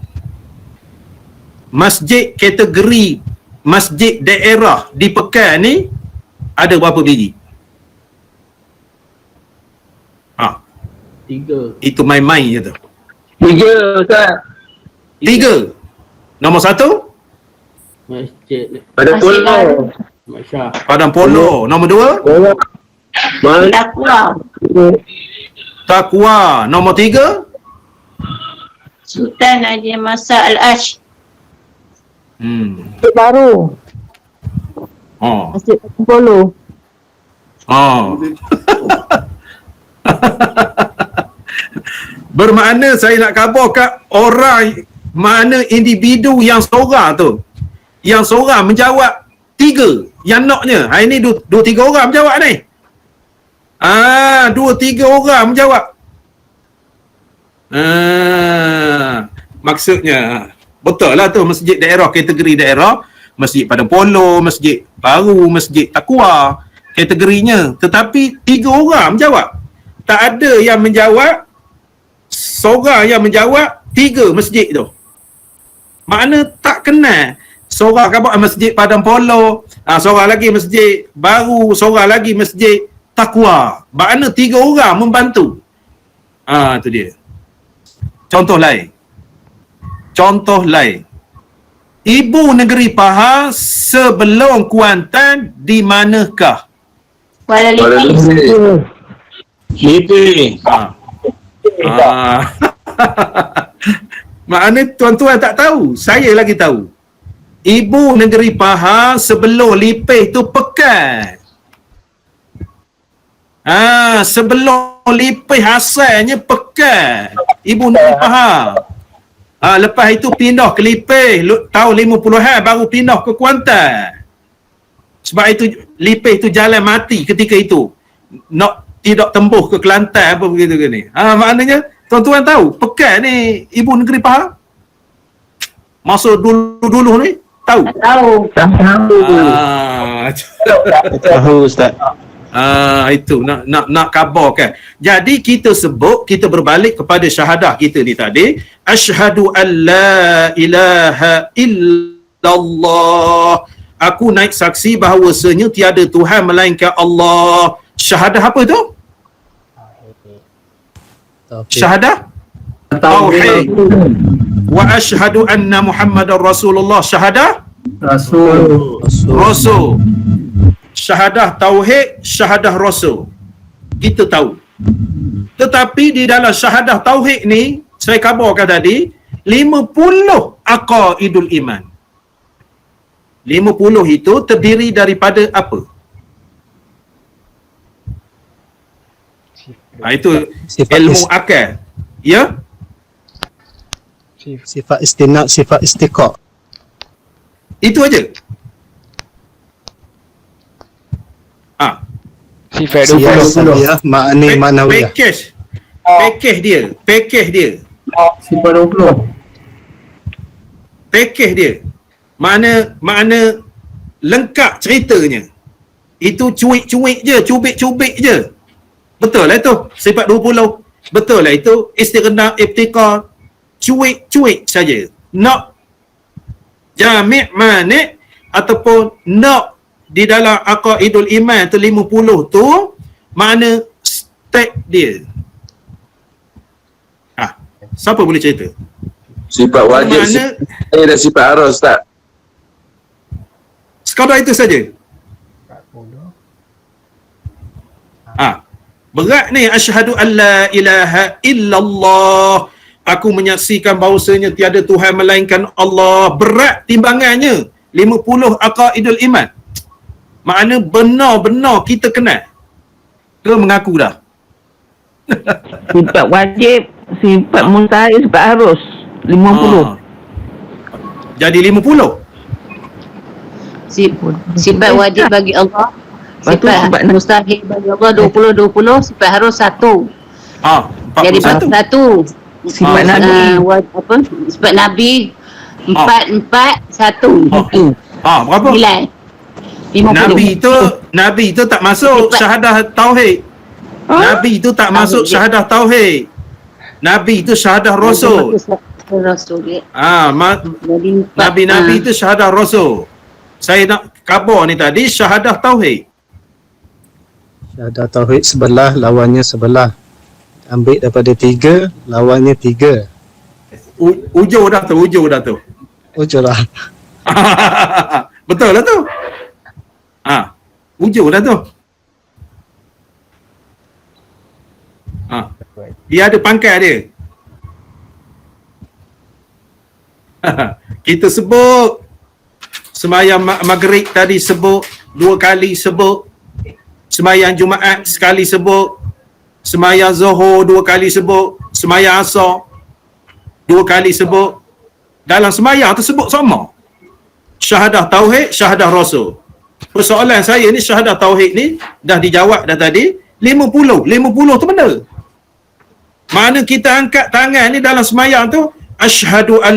masjid kategori masjid daerah di Pekan ni ada berapa biji? 3. Itu main-main je tu. 3 Ustaz. 3. Nombor 1 Masjid Pada Pulau. Masya. Padang Polo. Nombor 2 Takwa. Taqwa. Nombor 3 Sultan Haji Masa Al-Ash. Masjid baru. Masjid Polo. Bermakna saya nak khabar kat orang, mana individu yang seorang tu, yang seorang menjawab 3 yang naknya. Hari ni 2-3 orang menjawab ni. 2-3 orang menjawab. Maksudnya betul lah tu, masjid daerah, kategori daerah, masjid Padang Polo, masjid baru, masjid Taqwa kategorinya. Tetapi 3 orang menjawab. Tak ada yang menjawab, seorang yang menjawab 3 masjid tu. Makna tak kenal. Seorang khabar masjid Padang Polo, seorang lagi masjid baru, seorang lagi masjid Taqwa. Makna 3 orang membantu. Tu dia. Contoh lain. Ibu negeri Pahang sebelum Kuantan di manakah? Kuala Lumpur. Makna tuan-tuan tak tahu, saya lagi tahu. Ibu negeri Pahang sebelum Lipih tu Pekan. Sebelum Lipih asalnya Pekan. Ibu negeri Pahang. Lepas itu pindah ke Lipih tahun 50-an, baru pindah ke Kuantan. Sebab itu Lipih tu jalan mati ketika itu. Tidak tembus ke Kelantan apa begitu ke ni. Maknanya tuan-tuan tahu Pekan ni ibu negeri Pahang. Masa dulu ni tahu. Tahu Ustaz. Itu nak khabarkan. Jadi kita sebut, kita berbalik kepada syahadah kita ni tadi, asyhadu an la ilaha illallah. Aku naik saksi bahawasanya tiada Tuhan melainkan Allah. Syahadah apa tu? Syahadah tauhid. Wa asyhadu anna Muhammadar Rasulullah. Syahadah Rasul. Syahadah tauhid, syahadah rasul. Kita tahu. Tetapi di dalam syahadah tauhid ni, saya khabarkan tadi, 50 aqaidul iman. 50 itu terdiri daripada apa? Itu ilmu akal. Ya? Sifat istinad, sifat istiqaq. Itu aja. Sifat Siyasah, makna ma'nawiyah. Package dia. Sifat 20. Package dia. Makna lengkap ceritanya. Itu cuik-cuik je, cubik-cubik je. Betul lah itu. Sifat 20. Betul lah itu. Istighnaq, ibtiqar. Cuik-cuik saja. Nak jami' mani' ataupun nak di dalam aqaidul iman tu 50 tu, mana step dia. Siapa boleh cerita? Sifat wajib, Mana sifat dan sifat arah, Ustaz. sekadar itu saja. Berat ni, asyhadu an la ilaha illallah, aku menyaksikan bahawasanya tiada Tuhan melainkan Allah. Berat timbangannya 50 aqaidul iman. Makna benar-benar kita kenal ke mengaku dah. Sifat wajib, sifat mustahil, sifat harus. 50. Jadi 50. Sifat wajib bagi Allah, sifat mustahil bagi Allah 20, sifat harus 1. Jadi 41. Sifat Nabi. Sifat Nabi 4, 1. Berapa? 50. Nabi itu tak masuk syahadah tauhid. Nabi itu tak masuk syahadah tauhid. Nabi itu syahadah rasul. Nabi itu syahadah rasul. Saya nak khabar ni tadi syahadah tauhid. Syahadah tauhid sebelah, lawannya sebelah. Ambil daripada 3, lawannya 3. Ujur dah tu. Ujur lah. Betul lah tu. Ujur dah tu. Dia ada pangkat dia. Kita sebut sembahyang maghrib tadi sebut 2 kali sebut, sembahyang Jumaat sekali sebut, sembahyang Zuhur 2 kali sebut, sembahyang Asar 2 kali sebut. Dalam sembahyang tersebut sama. Syahadah tauhid, syahadah rasul. Persoalan saya ni, syahadah tauhid ni dah dijawab dah tadi. 50 tu benda. Mana kita angkat tangan ni dalam sembahyang tu, asyhadu an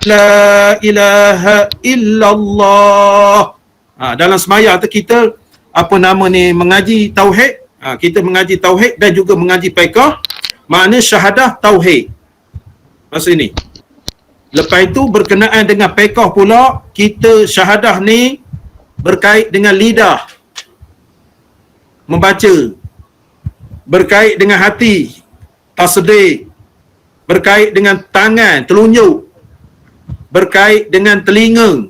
la ilaha illallah. Dalam sembahyang tu kita mengaji tauhid. Kita mengaji tauhid dan juga mengaji fiqh. Makna syahadah tauhid. Maksud ini. Lepas itu berkenaan dengan fiqh pula, kita syahadah ni berkait dengan lidah membaca, berkait dengan hati tasdik, berkait dengan tangan telunjuk, berkait dengan telinga,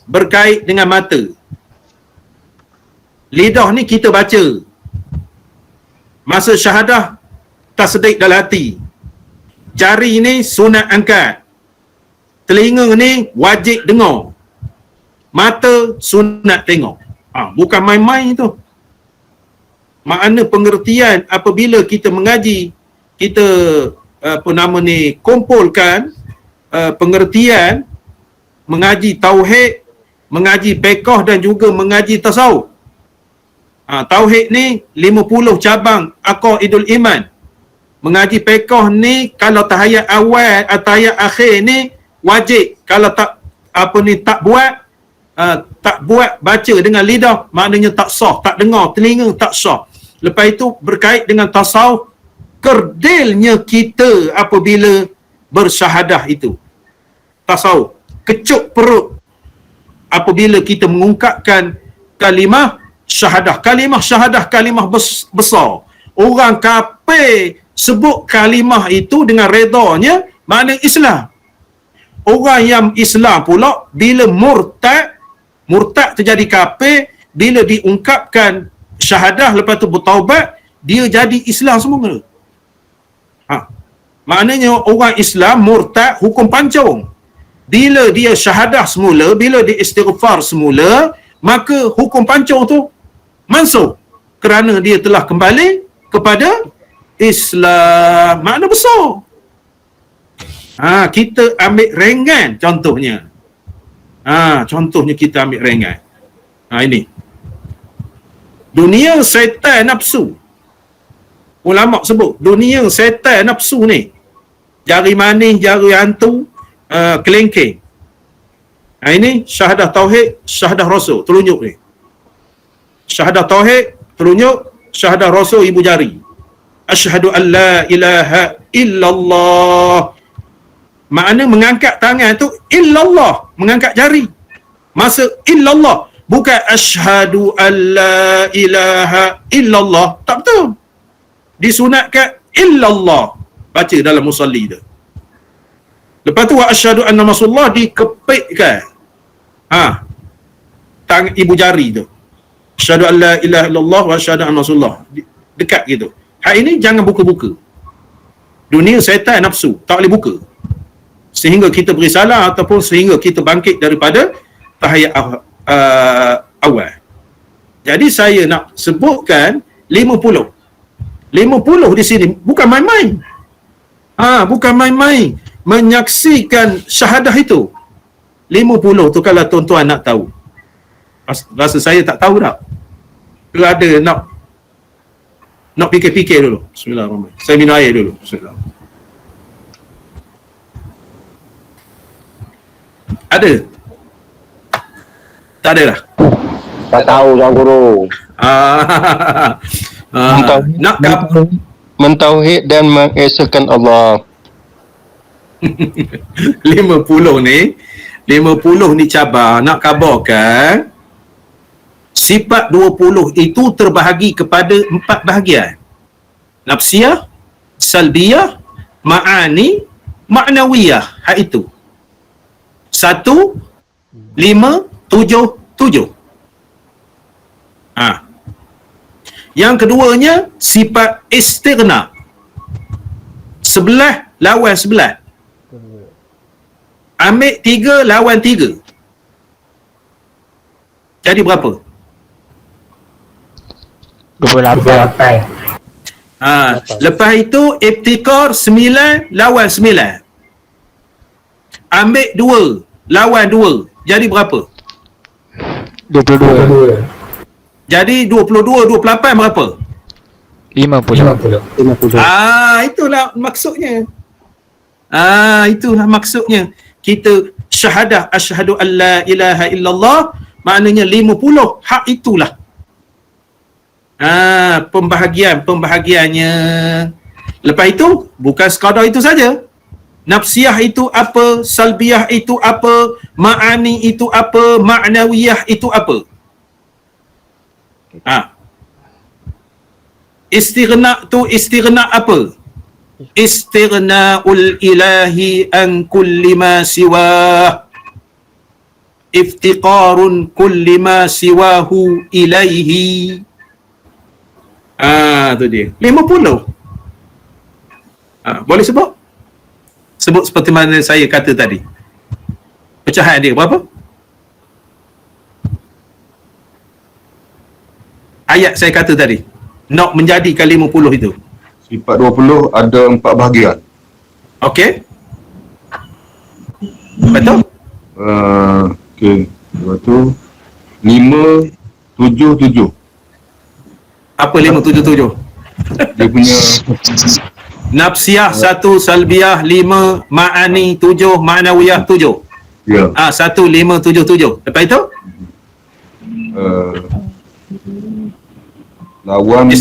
berkait dengan mata. Lidah ni kita baca, masa syahadah tasdik dalam hati. Jari ni sunat angkat, telinga ni wajib dengar, mata sunat tengok. Bukan main-main tu. Makna pengertian apabila kita mengaji, kita kumpulkan pengertian mengaji tauhid, mengaji fiqh dan juga mengaji tasawuf. Tauhid ni 50 cabang aqaidul iman. Mengaji fiqh ni kalau tahiyat awal atau tahiyat akhir ni wajib. Kalau tak buat baca dengan lidah, maknanya tak sah, tak dengar, telinga tak sah. Lepas itu berkait dengan tasawuf, kerdilnya kita apabila bersyahadah itu. Tasawuf, kecup perut apabila kita mengungkapkan kalimah syahadah. Kalimah syahadah, kalimah besar. Orang kafir sebut kalimah itu dengan redanya, makna Islam. Orang yang Islam pula bila murtad terjadi kafir, bila diungkapkan syahadah lepas tu bertaubat, dia jadi Islam semua. Maknanya orang Islam murtad hukum pancung. Bila dia syahadah semula, bila dia istighfar semula, maka hukum pancung tu mansuh kerana dia telah kembali kepada Islam. Makna besar. Kita ambil ringan contohnya. Contohnya kita ambil ringan. Ini. Dunia syaitan nafsu. Ulama sebut dunia syaitan nafsu ni. Jari manis, jari hantu, kelengkeng. Ini syahadah tauhid, syahadah rasul, telunjuk ni. Syahadah tauhid, telunjuk, syahadah rasul ibu jari. Asyhadu an la ilaha illallah. Makna mengangkat tangan tu illallah, mengangkat jari. Masa illallah, bukan asyhadu an la ilaha illallah. Tak betul. Disunatkan illallah, baca dalam musalli tu. Lepas tu wa asyhadu anna Rasulullah dikepitkan. Tangan ibu jari tu. Asyhadu an la ilaha illallah wa asyhadu anna Rasulullah. Dekat gitu. Hak ini jangan buka-buka. Dunia syaitan nafsu, tak boleh buka. Sehingga kita berisalah ataupun sehingga kita bangkit daripada tahiyat awal. Jadi saya nak sebutkan 50. 50 di sini bukan main-main. Bukan main-main menyaksikan syahadah itu. 50 tu kalau tuan-tuan nak tahu. Rasa saya tak tahu tak? Ke ada nak fikir-fikir dulu. Bismillahirrahmanirrahim. Saya minum air dulu. Bismillah. Ada? Tak ada lah. Tak tahu Tuan Guru. Nak Mentauhid dan mengesahkan Allah. 50 ni cabar nak kabarkan sifat 20 itu terbahagi kepada 4 bahagian. Nafsiyah, salbiyah, ma'ani, ma'nawiyah. Hak itu 1, 5, 7, 7. Yang keduanya sifat istighna. Sebelah lawan sebelah. Ambil 3 lawan 3. Jadi berapa? 28. Lepas itu ibtikar 9 lawan 9. Ambil 2 lawan 2. Jadi berapa? 22. Jadi 22, 28 berapa? 50. Itulah maksudnya. Itulah maksudnya. Kita syahadah asyhadu an la ilaha illallah, maknanya 50 hak itulah. Pembahagiannya. Lepas itu bukan sekadar itu saja. Nafsiyah itu apa, salbiyah itu apa, ma'ani itu apa, ma'nawiyah itu apa. Istighna tu istighna apa? Istighna'ul ilahi an kulli ma siwah, iftiqarun kulli ma siwahu ilaihi. Tu dia 50. Boleh sebut? Sebut seperti mana saya kata tadi. Pecahan dia berapa? Ayat saya kata tadi nak menjadikan 50 itu. Sifat 20 ada 4 bahagian. Okey. Betul? Okey. Lepas tu 5, 7, 7. Apa 5, 7, 7? Dia punya Nafsiyah 1, salbiyah 5, ma'ani 7, ma'nawiyah 7. Ya. 1, 5, 7, 7. Lepas itu? Lawan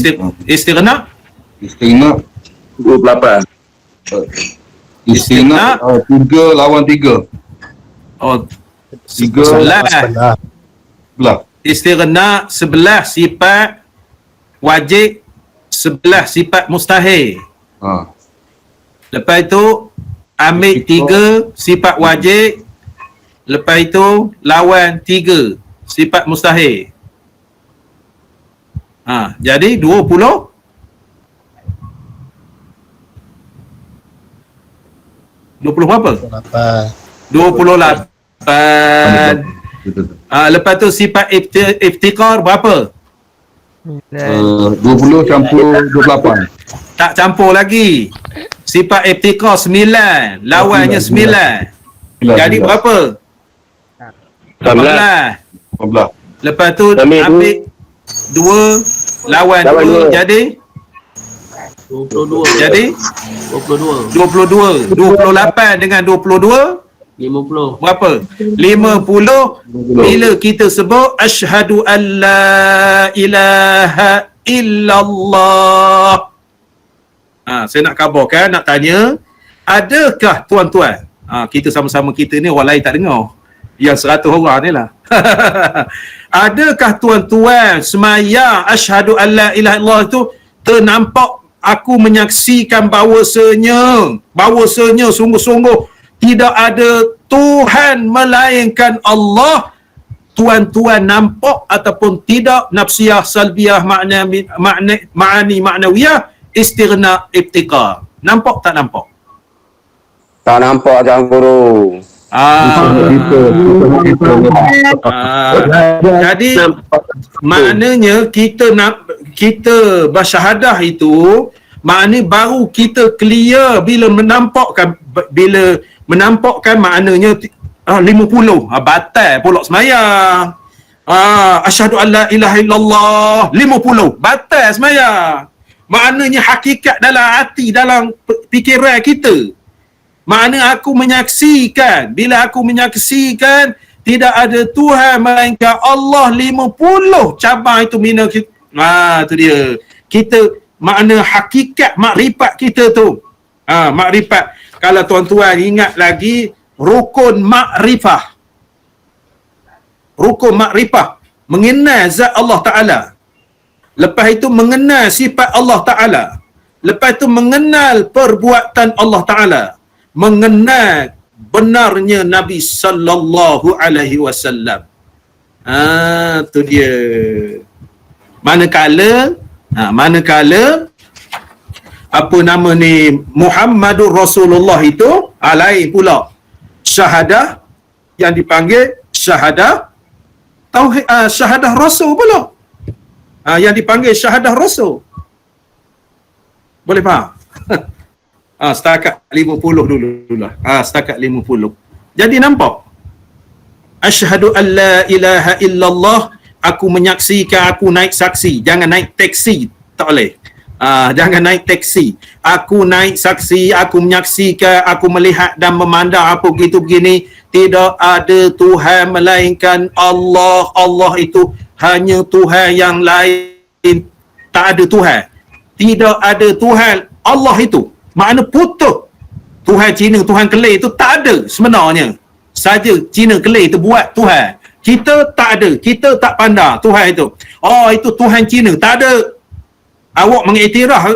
Istighna 28. Istighna 3 lawan 3. 11. Istighna 11 sifat wajib, 11 sifat mustahil. Lepas itu ambil 3 sifat wajib, lepas itu lawan 3 sifat mustahil. Jadi 20 berapa? 28. Lepas tu sifat iftikar berapa? 20 campur 28. Tak campur lagi. Sifat iftikar 9, lawannya 9. Jadi berapa? 18. Lepas tu ambil 2 lawan 2 jadi 22. Jadi 22. 28 dengan 22 50. Berapa? 50. Bila kita sebut asyhadu an la ilaha illallah. Saya nak kabarkan, nak tanya, adakah tuan-tuan, kita sama-sama kita ni orang lain tak dengar, yang 100 orang ni lah. Adakah tuan-tuan semayang asyhadu an la ilaha illallah itu ternampak aku menyaksikan bahawasanya sungguh-sungguh tidak ada Tuhan melainkan Allah. Tuan-tuan nampak ataupun tidak, nafsiyah, salbiyah, ma'ani ma'nawiyah, istighna, ibtiqar. Nampak tak nampak? Tak nampak Tuan Guru. Jadi maknanya kita bersyahadah itu, maknanya baru kita clear bila menampakkan maknanya 50 batal pula semayang. Asyhadu an la ilaha illallah 50 batal semayang. Maknanya hakikat dalam hati, dalam fikiran kita. Makna aku menyaksikan, bila aku menyaksikan tidak ada Tuhan melainkan Allah, 50 cabang itu mina kita. Tu dia. Kita makna hakikat makrifat kita tu. Makrifat. Kalau tuan-tuan ingat lagi rukun makrifah. Rukun makrifah, mengenal zat Allah Taala. Lepas itu mengenal sifat Allah Taala. Lepas itu mengenal perbuatan Allah Taala. Mengenal benarnya Nabi sallallahu alaihi wasallam. Tu dia. Manakala apa nama ni, Muhammadur Rasulullah itu lain pula. Syahadah yang dipanggil syahadah tauhid, syahadah Rasul pula. Yang dipanggil syahadah Rasul. Boleh faham? Setakat 50 dululah. Setakat 50. Jadi nampak? Asyhadu an la ilaha illallah, aku menyaksikan, aku naik saksi. Jangan naik taksi, tak boleh. Jangan naik taksi. Aku naik saksi, aku menyaksikan, aku melihat dan memandang apa begitu begini. Tidak ada Tuhan melainkan Allah. Allah itu hanya Tuhan, yang lain tak ada Tuhan. Tidak ada Tuhan. Allah itu makna putus. Tuhan Cina, Tuhan Kelai itu tak ada sebenarnya. Saja Cina Kelai itu buat Tuhan. Kita tak ada. Kita tak pandang Tuhan itu. Itu Tuhan Cina. Tak ada. Awak mengiktiraf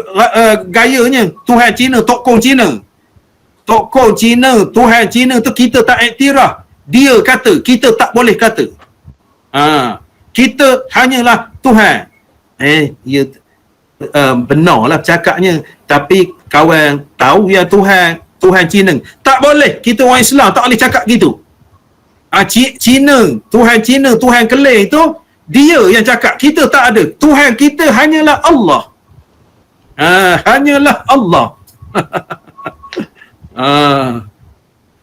gayanya Tuhan Cina, tokong Cina. Tokong Cina, Tuhan Cina tu kita tak iktiraf. Dia kata, kita tak boleh kata. Kita hanyalah Tuhan. Ya, benarlah cakapnya. Tapi kawan tahu ya Tuhan Cina. Tak boleh. Kita orang Islam tak boleh cakap gitu. Cina, Tuhan Cina, Tuhan Kelai itu dia yang cakap. Kita tak ada. Tuhan kita hanyalah Allah. Hanyalah Allah.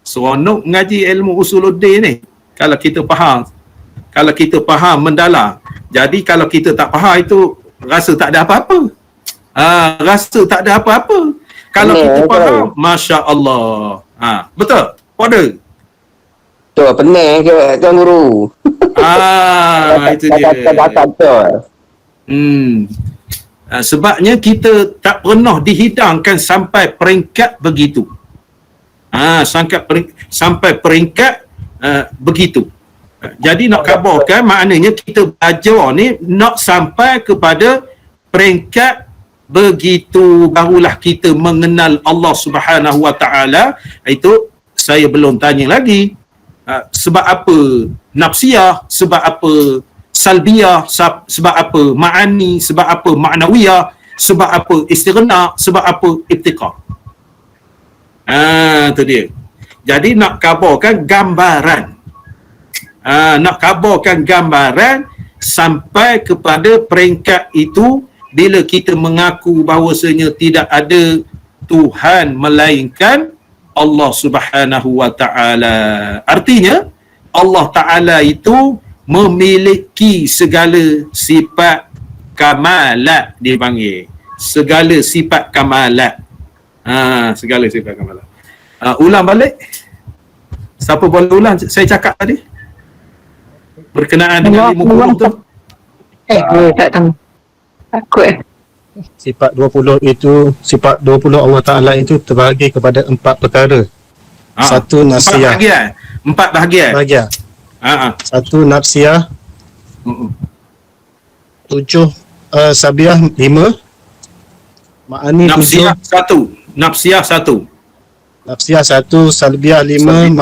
Seronok mengaji ilmu usuluddin ni. Kalau kita faham mendalam. Jadi kalau kita tak faham itu rasa tak ada apa-apa. Rasa tak ada apa-apa. Kalau kita faham, Masya Allah. Betul? Pada? Tu pening ke Tuan Guru. Itu dia. Sebabnya kita tak pernah dihidangkan sampai peringkat begitu. Sampai peringkat begitu. Jadi nak kabarkan maknanya kita belajar ni nak sampai kepada peringkat begitu, barulah kita mengenal Allah Subhanahu Wa Taala. Itu saya belum tanya lagi. Sebab apa nafsiyah, sebab apa salbiyah, sebab apa ma'ani, sebab apa ma'nawiyah, sebab apa istighna, sebab apa ibtiqar. Itu dia. Jadi nak kabarkan gambaran. Nak kabarkan gambaran sampai kepada peringkat itu bila kita mengaku bahawasanya tidak ada Tuhan melainkan Allah Subhanahu Wa Taala. Artinya Allah Taala itu memiliki segala sifat kamalat, dia panggil. Segala sifat kamalat. Segala sifat kamalat. Ulang balik. Siapa boleh ulang saya cakap tadi? Berkenaan dengan 50 tu. Tak tahu. Takut Sifat 20 itu, sifat 20 Allah Ta'ala itu terbagi kepada 4 perkara. Satu nafsiyah. 4 bahagian. Satu nafsiyah. 7 sabiah, 5. Ma'ani nafsiyah 1. Nafsiyah 1. Nafsiyah 1, salbiah 5,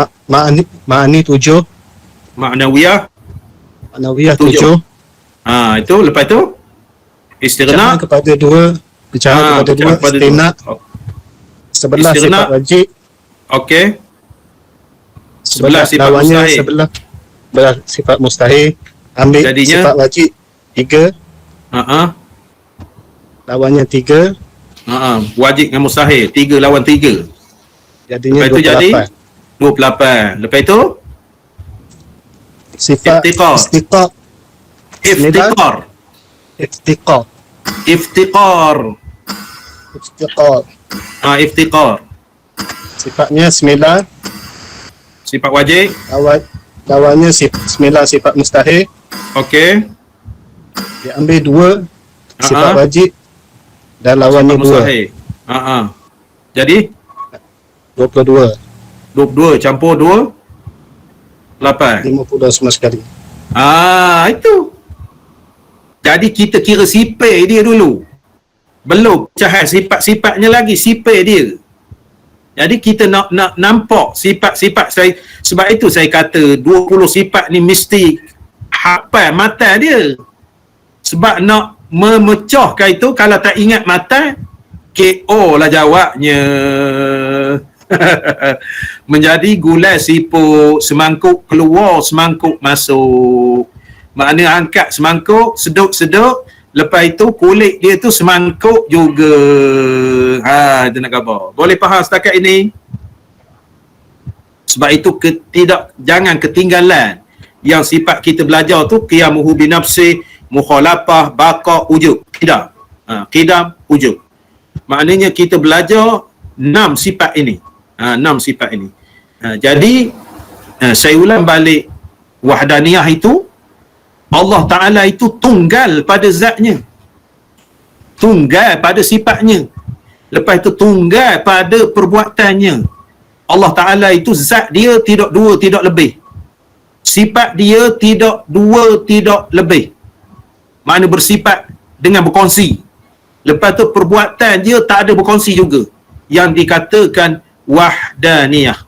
ma'ani 7, Ma'nawiyah ma'nawiyah 7. 7, Itu lepas tu pecahan istighna. kepada 2, pecahan kepada 2, istina, 11 Istighnaq. sifat wajib, Okey. 11 sifat lawannya mustahil. 11 sifat mustahil. Ambil Jadinya? sifat wajib 3, lawannya 3, Wajib dengan mustahil 3 lawan 3. jadinya Lepas tu jadi 28. 28. Lepas tu Sifat Iftiqar. istiqaq, iftiqar. iftiqaq, Iftiqar. iftiqaq. Iftiqar. Sifatnya 9, Sifat wajib. lawannya 9 sifat mustahil. Okey. Diambil 2 sifat wajib dan lawannya Sifat 2, mustahil. Jadi 22, 22 campur 2 8. 50 semua sekali. Itu. Jadi kita kira sipil dia dulu. Belum pecahan sifat-sifatnya lagi, sipil dia. Jadi kita nak nampak sifat-sifat saya. Sebab itu saya kata 20 sifat ni mesti hafal mata dia. Sebab nak memecahkan itu, kalau tak ingat mata, KO lah jawabnya. Menjadi gulai siput, semangkuk keluar, semangkuk masuk. Maknanya angkat semangkuk, seduk-seduk, lepas itu kulit dia tu semangkuk juga. Itu nak khabar. Boleh faham setakat ini? Sebab itu jangan ketinggalan yang sifat kita belajar tu, qiyamuhu binafsi, mukhalafah, baqa, ujub. Qidam, ujub. Maknanya kita belajar 6 sifat ini. 6 sifat ini. Jadi saya ulang balik, wahdaniyah itu Allah Ta'ala itu tunggal pada zatnya, tunggal pada sifatnya, lepas itu tunggal pada perbuatannya. Allah Ta'ala itu zat dia tidak dua, tidak lebih. Sifat dia tidak dua, tidak lebih. Mana bersifat dengan berkongsi. Lepas tu perbuatan dia tak ada berkongsi juga. Yang dikatakan wahdaniyah.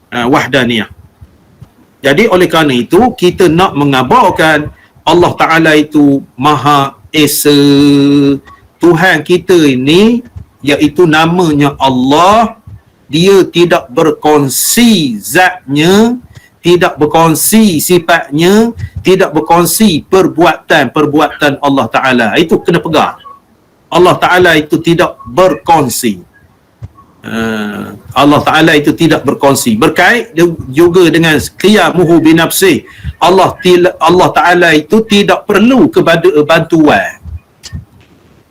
Wahdaniyah. Jadi oleh kerana itu kita nak mengabarkan Allah Ta'ala itu Maha Esa. Tuhan kita ini iaitu namanya Allah. Dia tidak berkongsi zatnya, tidak berkongsi sifatnya, tidak berkongsi perbuatan Allah Ta'ala. Itu kena pegang. Allah Ta'ala itu tidak berkongsi. Allah Ta'ala itu tidak berkongsi. Berkait juga dengan qiyamuhu binafsih. Allah Ta'ala itu tidak perlu kepada bantuan.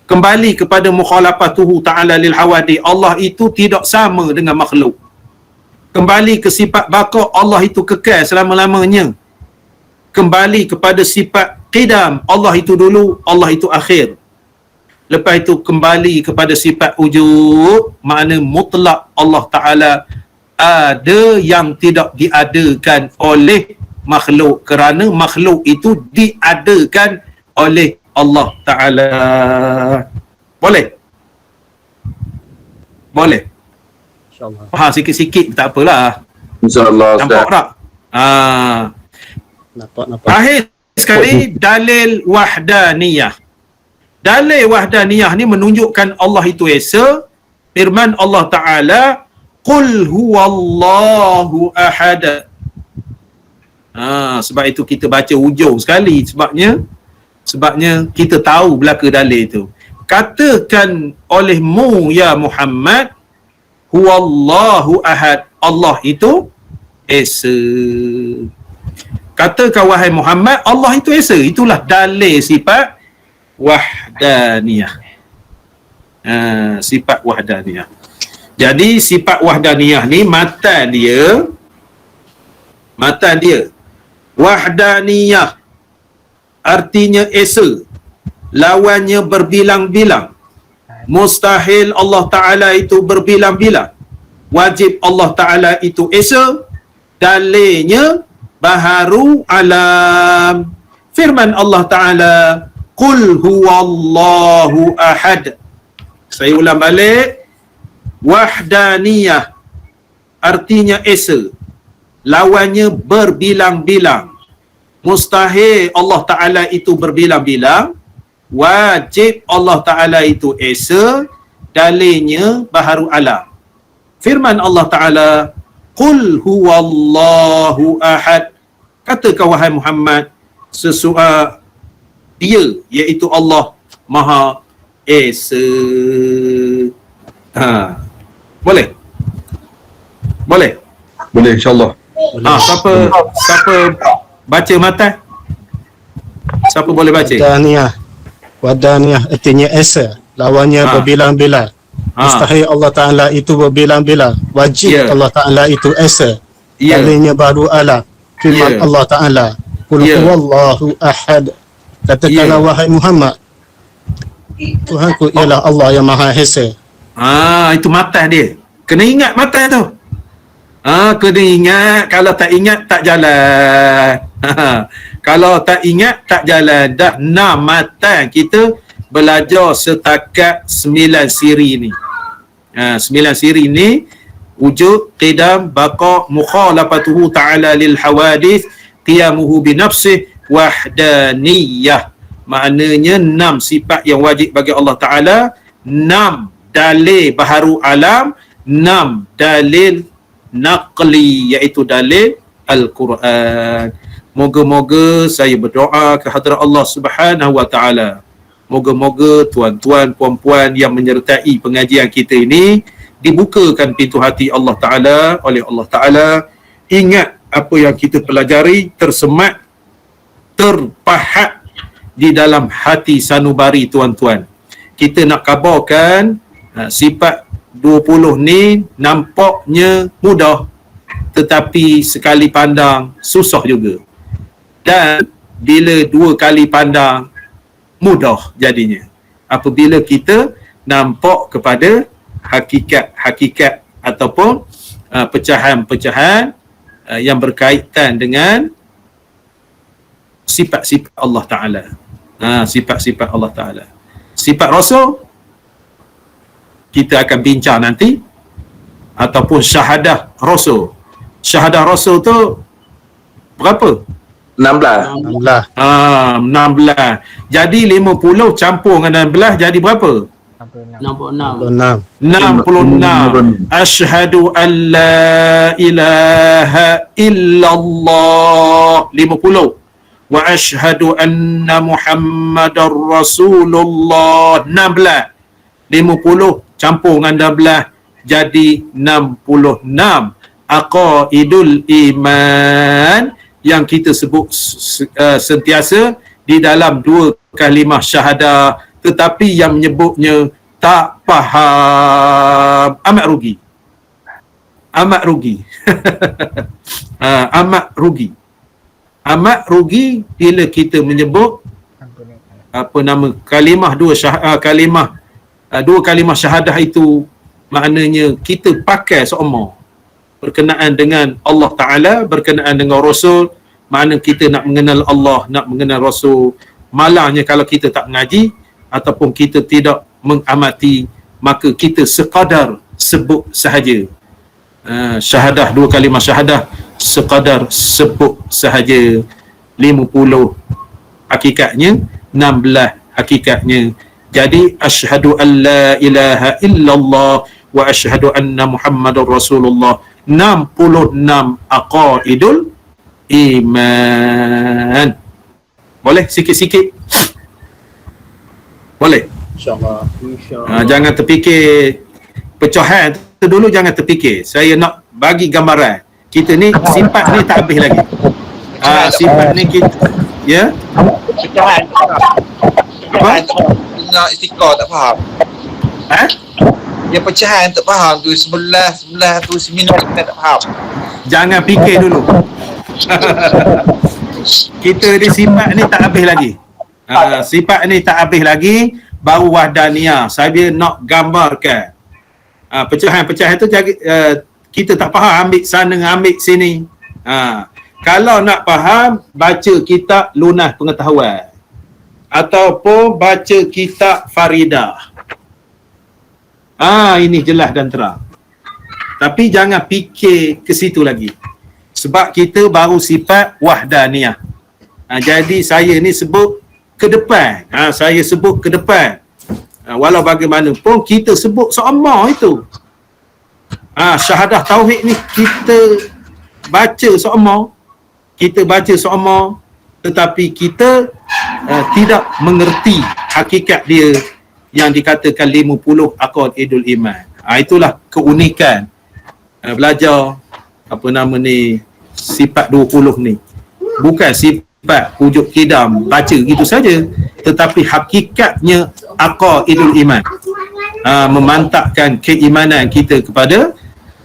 Kembali kepada mukhalafatuhu ta'ala lil hawadi. Allah itu tidak sama dengan makhluk. Kembali ke sifat baqa, Allah itu kekal selama-lamanya. Kembali kepada sifat qidam, Allah itu dulu, Allah itu akhir. Lepas itu kembali kepada sifat wujud, makna mutlak Allah Ta'ala ada yang tidak diadakan oleh makhluk, kerana makhluk itu diadakan oleh Allah Ta'ala. Boleh? Boleh? InsyaAllah. Faham sikit-sikit tak apalah. InsyaAllah. Nampak tak? Nampak. Akhir sekali, dalil wahdaniyah. Dalil wahdaniyah ni menunjukkan Allah itu Esa. Firman Allah Ta'ala, Qul huwallahu ahad. Sebab itu kita baca hujung sekali. Sebabnya kita tahu belaka dalil itu. Katakan olehmu ya Muhammad, huwallahu ahad. Allah itu Esa. Katakan wahai Muhammad, Allah itu Esa. Itulah dalil sifat wahdaniyah. Sifat wahdaniyah. Jadi sifat wahdaniyah ni matan dia wahdaniyah artinya Esa, lawannya berbilang-bilang. Mustahil Allah Ta'ala itu berbilang-bilang. Wajib Allah Ta'ala itu Esa. Dalilnya baharu alam. Firman Allah Ta'ala, Qul huwallahu ahad. Saya ulang balik. Wahdaniyah artinya esa, lawannya berbilang-bilang. Mustahil Allah Ta'ala itu berbilang-bilang, wajib Allah Ta'ala itu esa, dalilnya baharu alam. Firman Allah Ta'ala, Qul huwallahu ahad. Katakan wahai Muhammad, dia iaitu Allah Maha Esa. Boleh? Boleh? Boleh, insyaAllah. Siapa baca matan? Siapa boleh baca? Wadaniyah artinya esa, lawannya berbilang-bilang. Mustahil Allah Ta'ala itu berbilang-bilang, wajib Allah Ta'ala itu esa, dalilnya baru alam. Firman Allah Ta'ala, Qul huwallahu ahad. Katakanlah wahai Muhammad, Tuhanku ialah Allah yang Maha Esa. Itu matan dia. Kena ingat matan tu. Kena ingat. Kalau tak ingat, tak jalan. Kalau tak ingat, tak jalan. Dah 6 matan kita belajar setakat 9 siri ni. 9 siri ni, wujud, qidam, baqa, mukhalafatuhu ta'ala lil hawadith, qiyamuhu binafsih, wahdaniyah. Maknanya 6 sifat yang wajib bagi Allah Ta'ala, 6 dalil baharu alam, 6 dalil naqli, iaitu dalil Al-Quran. Moga-moga saya berdoa ke hadrat Allah Subhanahu Wa Ta'ala, moga-moga tuan-tuan, puan-puan yang menyertai pengajian kita ini dibukakan pintu hati Allah Ta'ala oleh Allah Ta'ala. Ingat apa yang kita pelajari, tersemat, terpahat di dalam hati sanubari tuan-tuan. Kita nak kabarkan sifat 20 ni nampaknya mudah, tetapi sekali pandang susah juga. Dan bila 2 kali pandang, mudah jadinya apabila kita nampak kepada hakikat-hakikat ataupun pecahan-pecahan yang berkaitan dengan sifat-sifat Allah Ta'ala. Sifat-sifat Allah Ta'ala. Sifat Rasul kita akan bincang nanti, ataupun syahadah Rasul. Syahadah Rasul tu berapa? 16. 16. Jadi 50 campur dengan 16 jadi berapa? 66. Asyhadu an la ilaha illallah 50. Wa asyhadu anna Muhammadar Rasulullah 16. 50 campur dengan 16 jadi 66. Aqaidul iman yang kita sebut sentiasa di dalam 2 kalimah syahadah, tetapi yang menyebutnya tak faham, amat rugi. Amat rugi. Amat rugi. Amat rugi bila kita menyebut kalimah 2 kalimah syahadah itu, maknanya kita pakai seumpama berkenaan dengan Allah Ta'ala, berkenaan dengan Rasul. Makna kita nak mengenal Allah, nak mengenal Rasul. Malangnya kalau kita tak mengaji ataupun kita tidak mengamati, maka kita sekadar sebut sahaja. Syahadah, 2 kalimah syahadah, sekadar sebut sahaja. 50 hakikatnya, 16 hakikatnya. Jadi asyhadu an la ilaha illallah wa asyhadu anna Muhammadar Rasulullah, 66 aqaidul iman. Boleh sikit-sikit? Boleh? InsyaAllah. Jangan terfikir pecahan tu dulu, jangan terfikir. Saya nak bagi gambaran. Kita ni sifat ni tak habis lagi. Sifat ni kita, ya? Pecahan. Apa? Nak istiqah tak faham. Yang pecahan tak faham tu, sebelah tu seminum kita tak faham. Jangan fikir dulu. Kita ni sifat ni tak habis lagi. Sifat ni tak habis lagi, baru wahdaniyah. Saya nak gambarkan pecahan-pecahan tu kita tak faham, ambil sana, ambil sini. Kalau nak faham, baca kitab Lunas Pengetahuan ataupun baca kitab Faridah. Ini jelas dan terang. Tapi jangan fikir ke situ lagi. Sebab kita baru sifat wahdaniyah. Jadi saya ni sebut ke depan. Saya sebut ke depan. Walau bagaimanapun kita sebut sama itu. Syahadah tauhid ni kita baca sama. Kita baca sama, tetapi kita tidak mengerti hakikat dia yang dikatakan 50 aqaidul iman. Itulah keunikan belajar sifat 20 ni. Bukan sifat wujud qidam baca gitu saja, tetapi hakikatnya aqaidul iman. Memantapkan keimanan kita kepada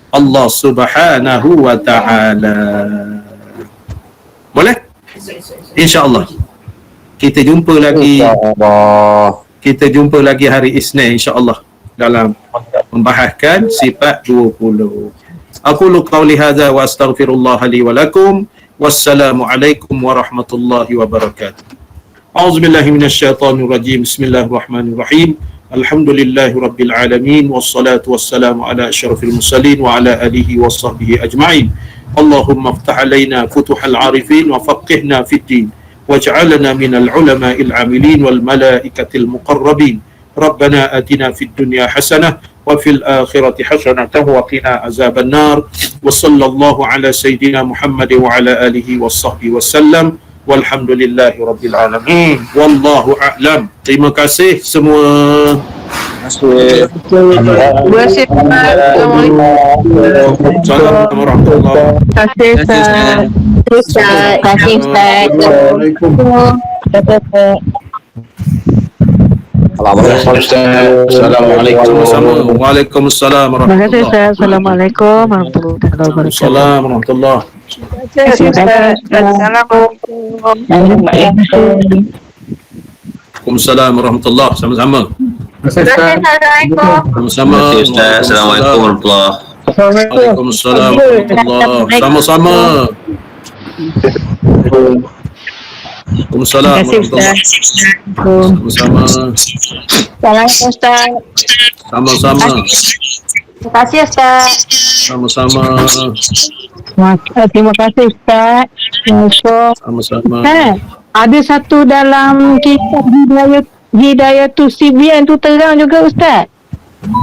Allah Subhanahu wa taala. Boleh? InsyaAllah. Kita jumpa lagi. Kita jumpa lagi hari Isnin insyaAllah dalam membahaskan sifat 20. Aqulu qawli hadza wa astaghfirullah li wa lakum. Wassalamualaikum warahmatullahi wabarakatuh. A'udzubillahi minasyaitonir rajim. Bismillahirrahmanirrahim. Alhamdulillahi rabbil alamin wassalatu wassalamu ala asyrafil mursalin wa ala alihi washabbihi ajma'in. Allahumma aftah alaina futuhal arifin wa faqihna fid din waj'alna minal ulama'il amilin wal malaikatil muqarrabin. Rabbana atina fid dunya hasanah wa fil akhirati hasanah wa qina azaban nar. Wa sallallahu ala sayyidina Muhammad wa ala alihi washabbihi wasallam. Walhamdulillahi rabbil alamin. Wallahu a'lam. Terima kasih semua. Terima kasih. Assalamualaikum warahmatullahi wabarakatuh. Ustaz. Assalamualaikum. Waalaikumsalam warahmatullahi wabarakatuh. Assalamualaikum warahmatullahi wabarakatuh. Assalamualaikum warahmatullahi Waalaikumsalam warahmatullahi. Sama-sama. Sama-sama. Assalamualaikum warahmatullahi. Waalaikumsalam warahmatullahi. Sama-sama. Waalaikumsalam warahmatullahi. Sama-sama. Assalamualaikum Ustaz. Sama-sama. Terima kasih Ustaz. Sama-sama. Terima kasih Ustaz. Sama-sama. Ada satu dalam kitab Hidayatus Sibyan tu terang juga Ustaz.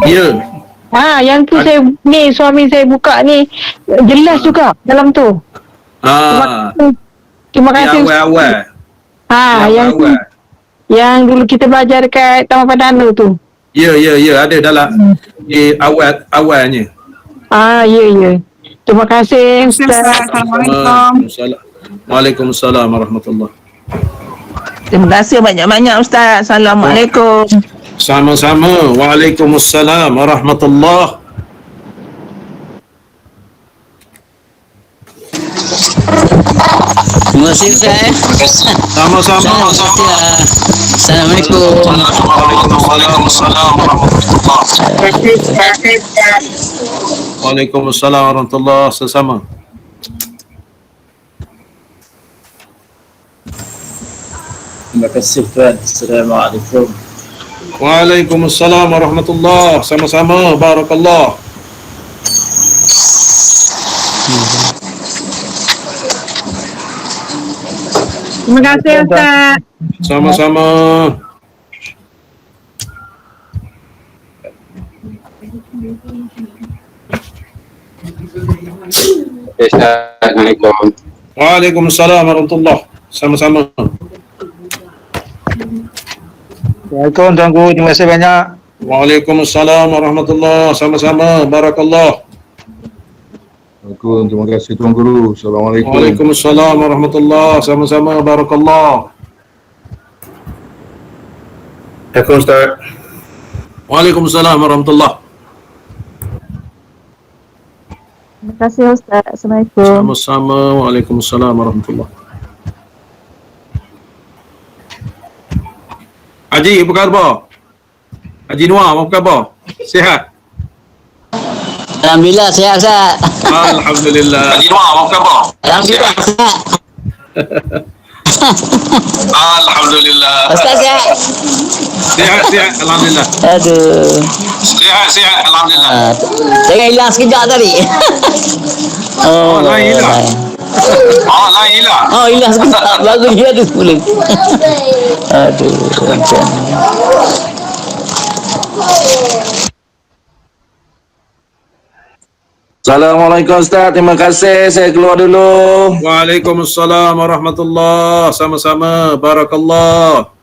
Ya. Yang tu suami saya buka ni jelas juga dalam tu. Terima kasih. Awal-awal. Yang dulu kita belajar dekat Taman Perdana tu. Ya, ada dalam awalnya. Ya. Terima kasih Ustaz. Assalamualaikum. Waalaikumsalam warahmatullahi. Terima kasih banyak-banyak Ustaz. Assalamualaikum. Sama-sama. Waalaikumsalam warahmatullahi. Terima kasih Ustaz. Sama-sama. Assalamualaikum. Waalaikumsalam warahmatullahi. Waalaikumsalam warahmatullahi. Sesama. Terima kasih Tuan. Assalamualaikum. Waalaikumsalam warahmatullahi. Sama-sama. Barakallah. Terima kasih Ustaz. Sama-sama. Assalamualaikum. Waalaikumsalam warahmatullahi. Sama-sama. Assalamualaikum Tuan Guru, terima kasih banyak. Waalaikumsalam warahmatullahi. Sama-sama. Barakallah. Assalamualaikum, terima kasih Tuan Guru. Assalamualaikum. Waalaikumsalam warahmatullahi. Sama-sama. Barakallah. Assalamualaikum Ustaz. Waalaikumsalam warahmatullahi. Terima kasih Ustaz. Assalamualaikum. Sama-sama. Waalaikumsalam warahmatullahi. Haji, apa khabar? Haji Noah, apa khabar? Sihat? Alhamdulillah sihat Ustaz. Alhamdulillah. Haji Noah, apa khabar? Alhamdulillah sihat. Alhamdulillah. Ustaz sihat? Sihat, alhamdulillah. Aduh. Sihat, alhamdulillah. Jangan hilang sekejap tadi. Lain hilang. Lain hilang. Oh, hilang sekejap. Baru dia ada 10. Aduh, macam ni. Assalamualaikum Ustaz, terima kasih. Saya keluar dulu. Waalaikumsalam warahmatullahi. Sama-sama. Barakallah.